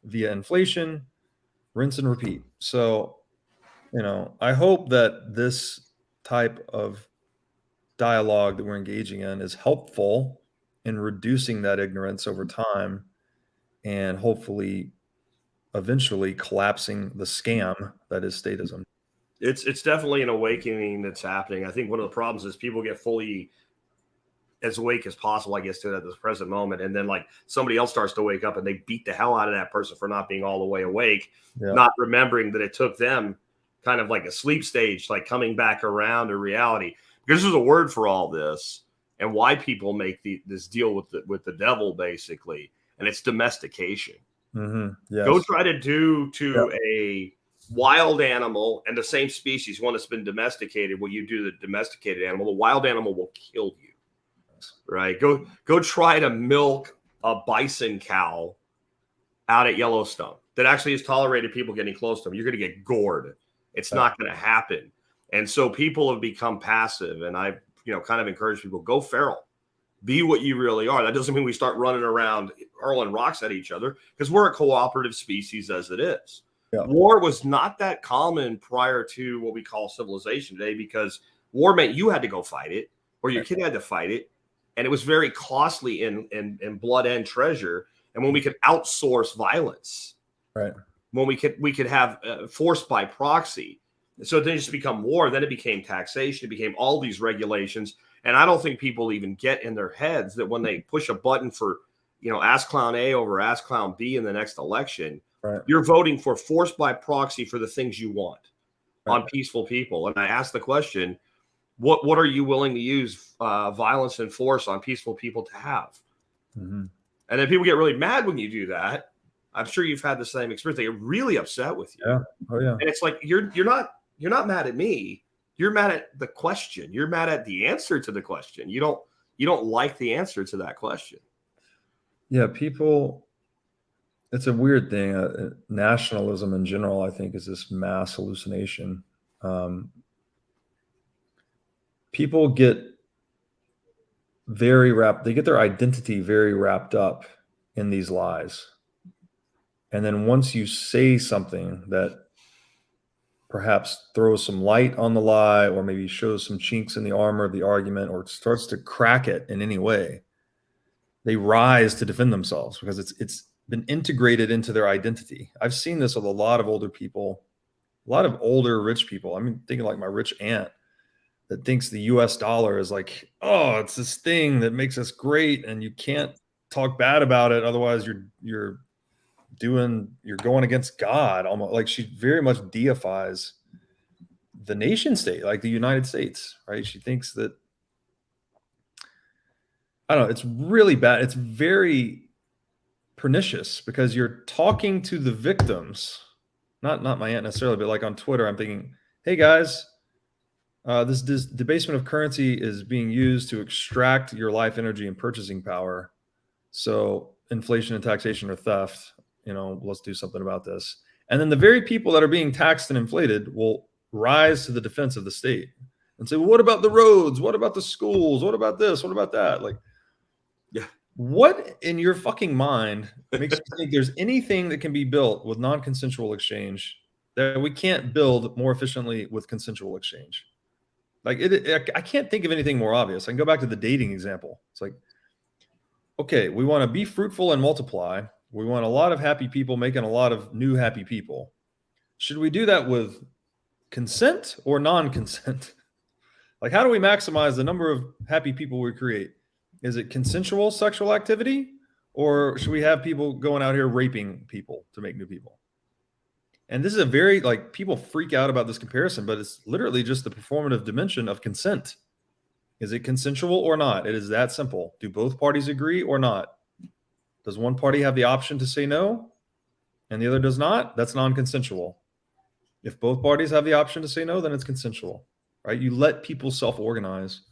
via inflation. Rinse and repeat. So, I hope that this type of dialogue that we're engaging in is helpful in reducing that ignorance over time and hopefully eventually collapsing the scam that is statism.
It's definitely an awakening that's happening. I think one of the problems is people get fully as awake as possible, I guess, to it at this present moment. And then like somebody else starts to wake up and they beat the hell out of that person for not being all the way awake, not remembering that it took them kind of like a sleep stage, like coming back around to reality. Because there's a word for all this and why people make this deal with the devil, basically. And it's domestication.
Mm-hmm. Yes.
Go try to do to a wild animal and the same species, one that's been domesticated, what you do to the domesticated animal, the wild animal will kill you. Right. Go try to milk a bison cow out at Yellowstone that actually has tolerated people getting close to them. You're going to get gored. It's not going to happen. And so people have become passive. And I, kind of encourage people, go feral, be what you really are. That doesn't mean we start running around hurling rocks at each other because we're a cooperative species as it is. Yeah. War was not that common prior to what we call civilization today because war meant you had to go fight it or your kid had to fight it. And it was very costly in blood and treasure. And when we could outsource violence,
right?
When we could have force by proxy. So it didn't just become war. Then it became taxation. It became all these regulations. And I don't think people even get in their heads that when they push a button for, ass clown A over ass clown B in the next election, you're voting for force by proxy for the things you want on peaceful people. And I ask the question, what are you willing to use violence and force on peaceful people to have? Mm-hmm. And then people get really mad when you do that. I'm sure you've had the same experience. They get really upset with you.
Yeah. Oh yeah.
And it's like you're not mad at me. You're mad at the question. You're mad at the answer to the question. You don't like the answer to that question.
Yeah, people. It's a weird thing. Nationalism in general, I think, is this mass hallucination. People get they get their identity very wrapped up in these lies. And then once you say something that perhaps throws some light on the lie, or maybe shows some chinks in the armor of the argument, or starts to crack it in any way, they rise to defend themselves because it's been integrated into their identity. I've seen this with a lot of older people, a lot of older rich people. I mean, thinking like my rich aunt that thinks the US dollar is like, oh, it's this thing that makes us great and you can't talk bad about it. Otherwise you're going against God. Almost like she very much deifies the nation state, like the United States, right? She thinks that, I don't know, it's really bad. It's very pernicious because you're talking to the victims, not my aunt necessarily, but like on Twitter, I'm thinking, hey guys, this debasement of currency is being used to extract your life energy and purchasing power. So inflation and taxation are theft. Let's do something about this. And then the very people that are being taxed and inflated will rise to the defense of the state and say, well, what about the roads? What about the schools? What about this? What about that? Like,
yeah.
What in your fucking mind makes you think there's anything that can be built with non-consensual exchange that we can't build more efficiently with consensual exchange? Like I can't think of anything more obvious. I can go back to the dating example. It's like, okay, we want to be fruitful and multiply. We want a lot of happy people making a lot of new happy people. Should we do that with consent or non-consent? Like, how do we maximize the number of happy people we create? Is it consensual sexual activity, or should we have people going out here raping people to make new people? And this is a very, like, people freak out about this comparison, but it's literally just the performative dimension of consent. Is it consensual or not? It is that simple. Do both parties agree or not? Does one party have the option to say no and the other does not? That's non-consensual. If both parties have the option to say no, then it's consensual, right? You let people self-organize.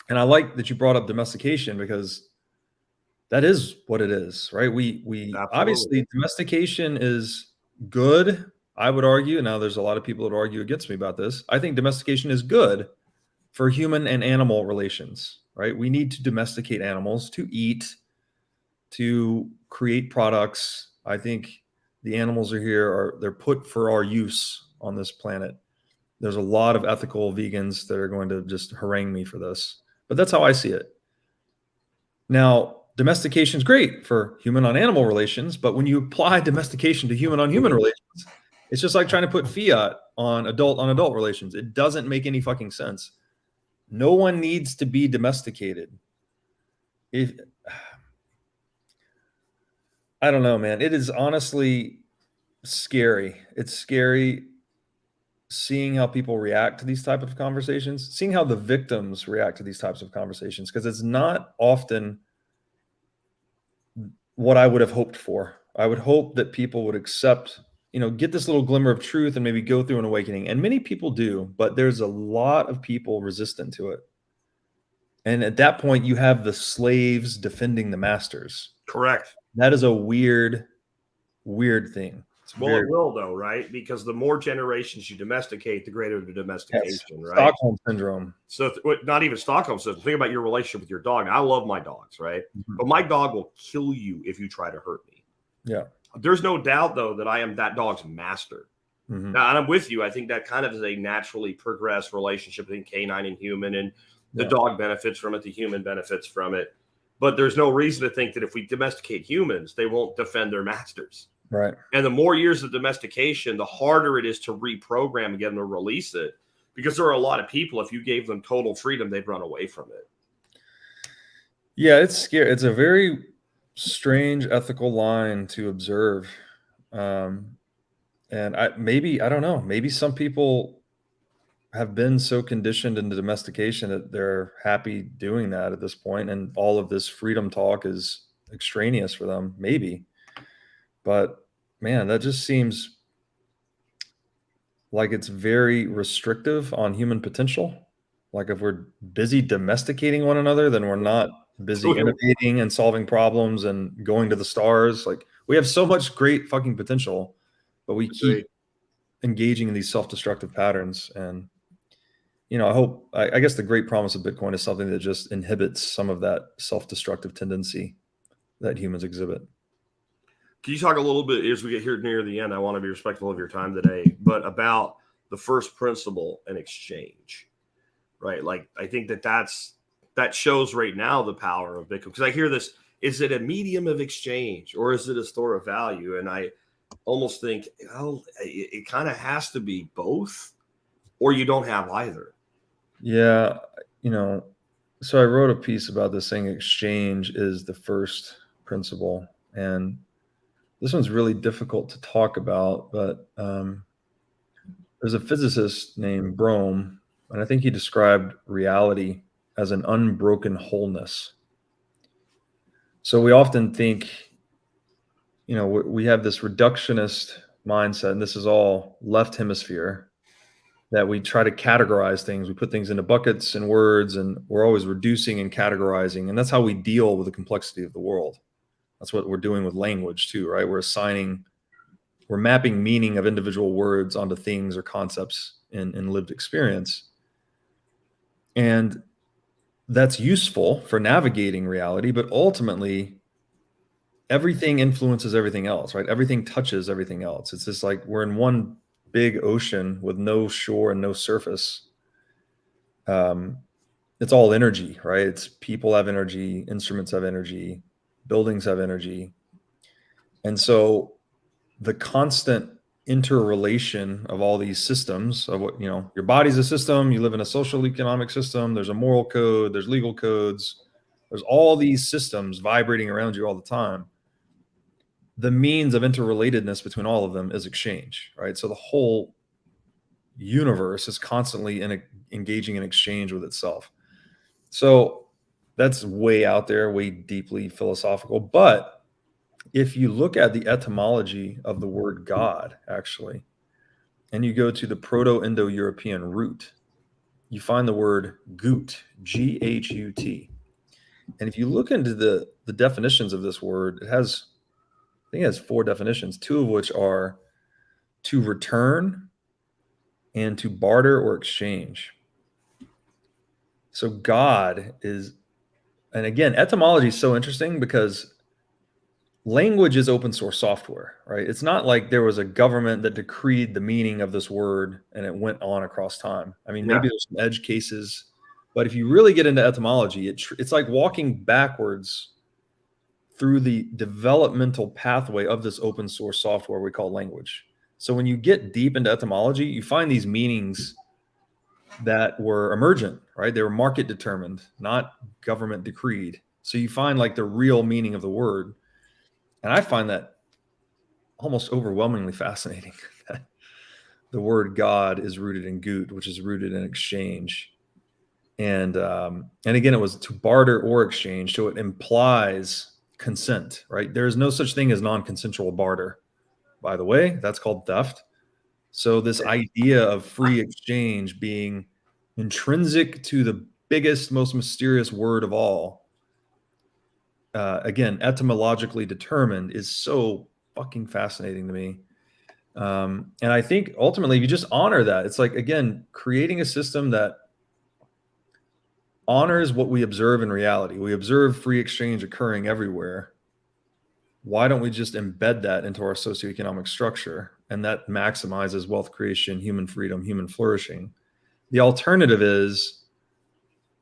And I like that you brought up domestication because that is what it is, right? We obviously, domestication is good, I would argue. Now there's a lot of people that argue against me about this. I think domestication is good for human and animal relations, right? We need to domesticate animals to eat, to create products. I think the animals are here, they're put for our use on this planet. There's a lot of ethical vegans that are going to just harangue me for this, but that's how I see it. Now, domestication is great for human on animal relations, but when you apply domestication to human on human relations, it's just like trying to put fiat on adult relations. It doesn't make any fucking sense. No one needs to be domesticated. I don't know, man. It is honestly scary. It's scary seeing how people react to these type of conversations, seeing how the victims react to these types of conversations, because it's not often what I would have hoped for. I would hope that people would accept, get this little glimmer of truth and maybe go through an awakening. And many people do, but there's a lot of people resistant to it. And at that point, you have the slaves defending the masters.
Correct.
That is a weird thing.
It will, though, right? Because the more generations you domesticate, the greater the domestication, right?
Stockholm syndrome.
So not even Stockholm syndrome. Think about your relationship with your dog. I love my dogs, right? Mm-hmm. But my dog will kill you if you try to hurt me.
Yeah.
There's no doubt, though, that I am that dog's master. Mm-hmm. Now, and I'm with you. I think that kind of is a naturally progressed relationship between canine and human, and the dog benefits from it, the human benefits from it. But there's no reason to think that if we domesticate humans, they won't defend their masters.
Right.
And the more years of domestication, the harder it is to reprogram and get them to release it. Because there are a lot of people, if you gave them total freedom, they'd run away from it.
Yeah, it's scary. It's a very strange ethical line to observe. And I don't know, maybe some people have been so conditioned into domestication that they're happy doing that at this point, and all of this freedom talk is extraneous for them, maybe. But man, that just seems like it's very restrictive on human potential. Like if we're busy domesticating one another, then we're not busy innovating and solving problems and going to the stars. Like we have so much great fucking potential, but we keep engaging in these self-destructive patterns. And I guess the great promise of Bitcoin is something that just inhibits some of that self-destructive tendency that humans exhibit.
Can you talk a little bit as we get here near the end? I want to be respectful of your time today, but about the first principle and exchange, right? Like, I think that shows right now the power of Bitcoin, because I hear this: is it a medium of exchange or is it a store of value? And I almost think, well, it kind of has to be both, or you don't have either.
Yeah, so I wrote a piece about this saying exchange is the first principle, and this one's really difficult to talk about, but there's a physicist named Brome, and I think he described reality as an unbroken wholeness. So we often think, we have this reductionist mindset, and this is all left hemisphere, that we try to categorize things. We put things into buckets and words, and we're always reducing and categorizing. And that's how we deal with the complexity of the world. That's what we're doing with language too, right? We're mapping meaning of individual words onto things or concepts in lived experience. And that's useful for navigating reality, but ultimately everything influences everything else, right? Everything touches everything else. It's just like we're in one big ocean with no shore and no surface. It's all energy, right? It's people have energy, instruments have energy, buildings have energy. And so the constant interrelation of all these systems of what, your body's a system, you live in a social economic system, there's a moral code, there's legal codes, there's all these systems vibrating around you all the time. The means of interrelatedness between all of them is exchange, right? So the whole universe is constantly engaging in exchange with itself. So that's way out there, way deeply philosophical. But if you look at the etymology of the word God, actually, and you go to the Proto-Indo-European root, you find the word gut, G-H-U-T. And if you look into the definitions of this word, I think it has 4 definitions, 2 of which are to return and to barter or exchange. So God is, and again, etymology is so interesting because language is open source software, right? It's not like there was a government that decreed the meaning of this word and it went on across time. I mean, maybe there's some edge cases, but if you really get into etymology, it's like walking backwards through the developmental pathway of this open source software we call language. So when you get deep into etymology, you find these meanings that were emergent, right? They were market determined, not government decreed. So you find like the real meaning of the word. And I find that almost overwhelmingly fascinating that the word God is rooted in gut, which is rooted in exchange. And again, it was to barter or exchange. So it implies consent, right? There is no such thing as non-consensual barter. By the way, that's called theft. So this idea of free exchange being intrinsic to the biggest, most mysterious word of all, again, etymologically determined, is so fucking fascinating to me. And I think ultimately, if you just honor that, it's like, again, creating a system that honors what we observe in reality. We observe free exchange occurring everywhere. Why don't we just embed that into our socioeconomic structure? And that maximizes wealth creation, human freedom, human flourishing. The alternative is,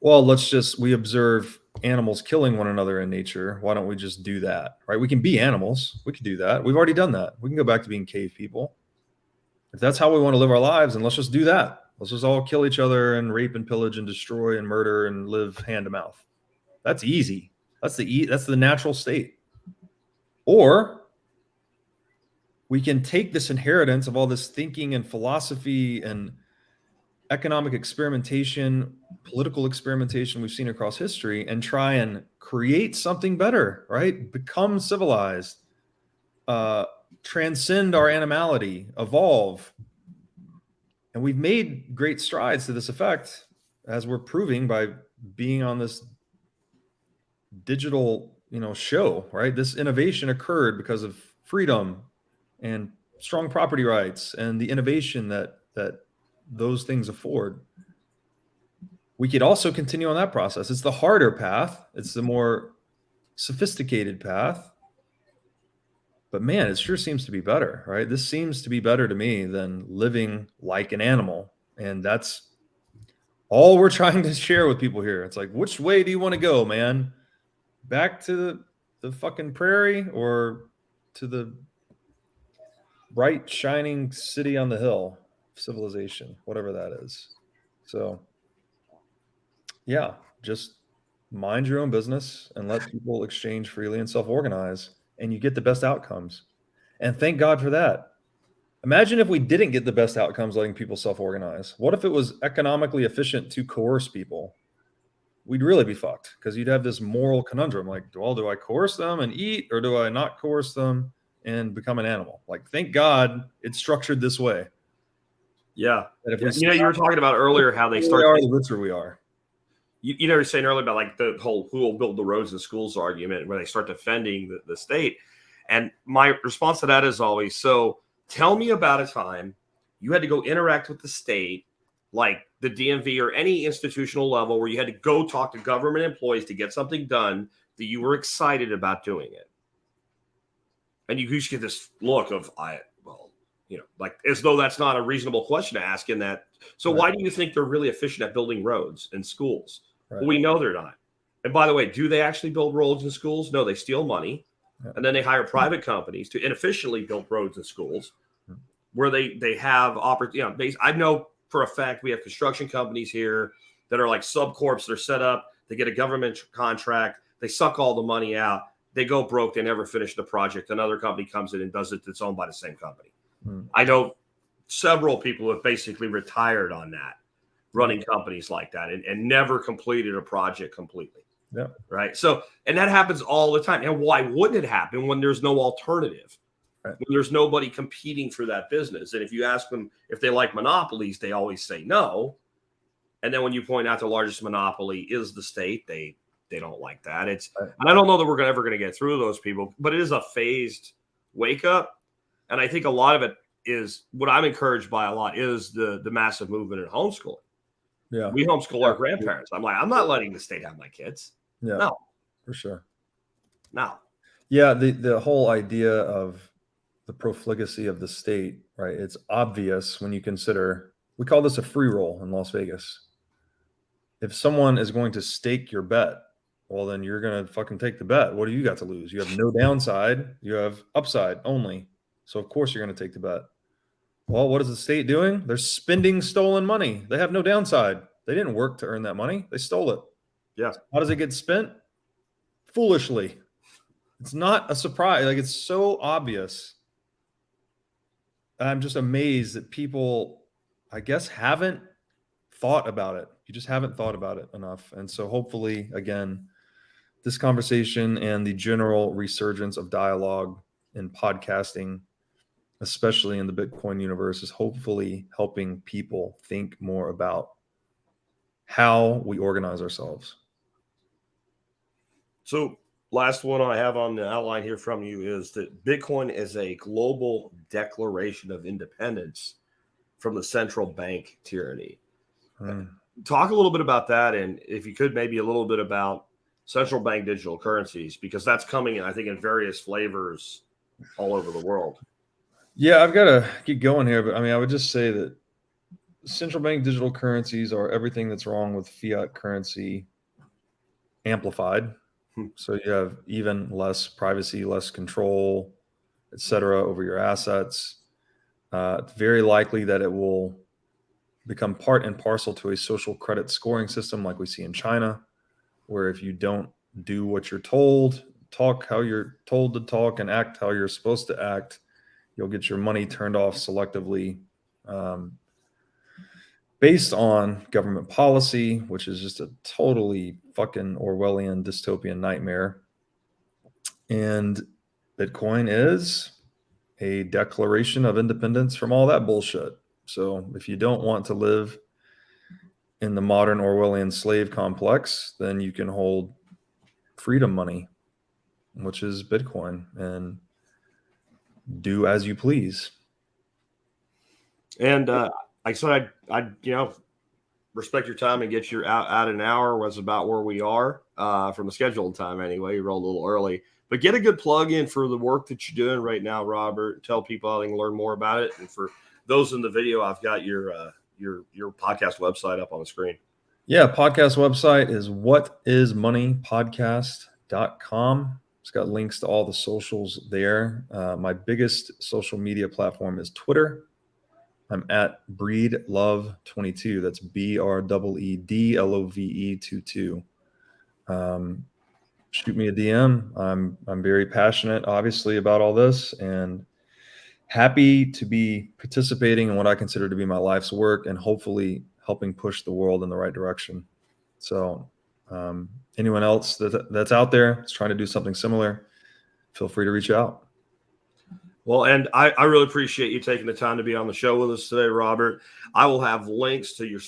well, we observe animals killing one another in nature. Why don't we just do that, right? We can be animals. We can do that. We've already done that. We can go back to being cave people. If that's how we want to live our lives, then let's just do that. Let's just all kill each other and rape and pillage and destroy and murder and live hand to mouth. That's easy. That's the natural state. Or we can take this inheritance of all this thinking and philosophy and economic experimentation, political experimentation we've seen across history and try and create something better, right? Become civilized, transcend our animality, evolve. And we've made great strides to this effect, as we're proving by being on this digital, show, right? This innovation occurred because of freedom and strong property rights and the innovation that those things afford. we could also continue on that process. It's the harder path. It's the more sophisticated path. But man, it sure seems to be better, right? This seems to be better to me than living like an animal. And that's all we're trying to share with people here. It's like, which way do you want to go, man? Back to the fucking prairie or to the bright, shining city on the hill, civilization, whatever that is. So, yeah, just mind your own business and let people exchange freely and self-organize, and you get the best outcomes. And thank God for that. Imagine if we didn't get the best outcomes letting people self-organize. What if it was economically efficient to coerce people? We'd really be fucked because you'd have this moral conundrum like, well, do I coerce them and eat, or do I not coerce them and become an animal? Like, thank God it's structured this way.
Yeah.
That if
Yeah.
we
You know, you were talking about earlier how they start.
The richer we are.
You know, you're saying earlier about like the whole who will build the roads and schools argument where they start defending the state. And my response to that is always, so tell me about a time you had to go interact with the state, like the DMV or any institutional level where you had to go talk to government employees to get something done that you were excited about doing it. And you just get this look of, like as though that's not a reasonable question to ask in that. So
Right.
Why do you think they're really efficient at building roads and schools?
Right.
Well, we know they're not. And by the way, do they actually build roads and schools? No, they steal money.
Yeah.
And then they hire private companies to inefficiently build roads and schools where they have opportunity. I know for a fact we have construction companies here that are like subcorps. They're set up. They get a government contract. They suck all the money out. They go broke. They never finish the project. Another company comes in and does it that's owned by the same company. I know several people have basically retired on that, running companies like that and never completed a project completely.
Yeah.
Right. So, and that happens all the time. And why wouldn't it happen when there's no alternative? Right. When there's nobody competing for that business? And if you ask them if they like monopolies, they always say no. And then when you point out the largest monopoly is the state, they don't like that. And I don't know that we're ever going to get through those people, but it is a phased wake up. And I think a lot of it is what I'm encouraged by a lot is the massive movement in homeschooling. Yeah. We homeschool our grandparents. I'm like, I'm not letting the state have my kids.
Yeah.
No.
For sure.
No.
Yeah, the whole idea of the profligacy of the state, right? It's obvious when you consider, we call this a free roll in Las Vegas. If someone is going to stake your bet, well, then you're going to fucking take the bet. What do you got to lose? You have no downside. You have upside only. So of course you're going to take the bet. Well, what is the state doing? They're spending stolen money. They have no downside. They didn't work to earn that money. They stole it.
Yeah.
How does it get spent? Foolishly. It's not a surprise. Like, it's so obvious. I'm just amazed that people, I guess, haven't thought about it. You just haven't thought about it enough. And so hopefully, again, this conversation and the general resurgence of dialogue in podcasting, especially in the Bitcoin universe, is hopefully helping people think more about how we organize ourselves.
So last one I have on the outline here from you is that Bitcoin is a global declaration of independence from the central bank tyranny. Talk a little bit about that. And if you could, maybe a little bit about central bank digital currencies, because that's coming, I think, in various flavors all over the world.
Yeah, I've got to get going here, but I mean, I would just say that central bank digital currencies are everything that's wrong with fiat currency amplified. So you have even less privacy, less control, et cetera, over your assets. It's very likely that it will become part and parcel to a social credit scoring system like we see in China, where if you don't do what you're told, talk how you're told to talk, and act how you're supposed to act, you'll get your money turned off selectively based on government policy, which is just a totally fucking Orwellian dystopian nightmare. And Bitcoin is a declaration of independence from all that bullshit. So if you don't want to live in the modern Orwellian slave complex, then you can hold freedom money, which is Bitcoin, and do as you please.
And I said, I respect your time and get you out an hour was about where we are from the scheduled time anyway. You rolled a little early. But get a good plug in for the work that you're doing right now, Robert. Tell people how they can learn more about it. And for those in the video, I've got your podcast website up on the screen.
Yeah, podcast website is whatismoneypodcast.com. It's got links to all the socials there. My biggest social media platform is Twitter. I'm at Breedlove22. That's BREEDLOVE 22. Shoot me a DM. I'm very passionate, obviously, about all this, and happy to be participating in what I consider to be my life's work, and hopefully helping push the world in the right direction. So, anyone else that's out there is trying to do something similar, feel free to reach out.
Well, and I really appreciate you taking the time to be on the show with us today, Robert. I will have links to your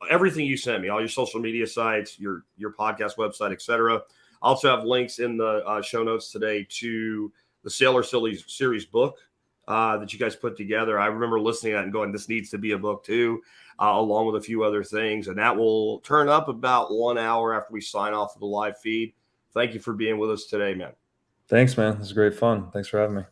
everything you sent me, all your social media sites, your podcast website, etc. I also have links in the show notes today to the Sailor Series book that you guys put together. I remember listening to that and going, this needs to be a book too, along with a few other things. And that will turn up about 1 hour after we sign off of the live feed. Thank you for being with us today, man.
Thanks, man. This is great fun. Thanks for having me.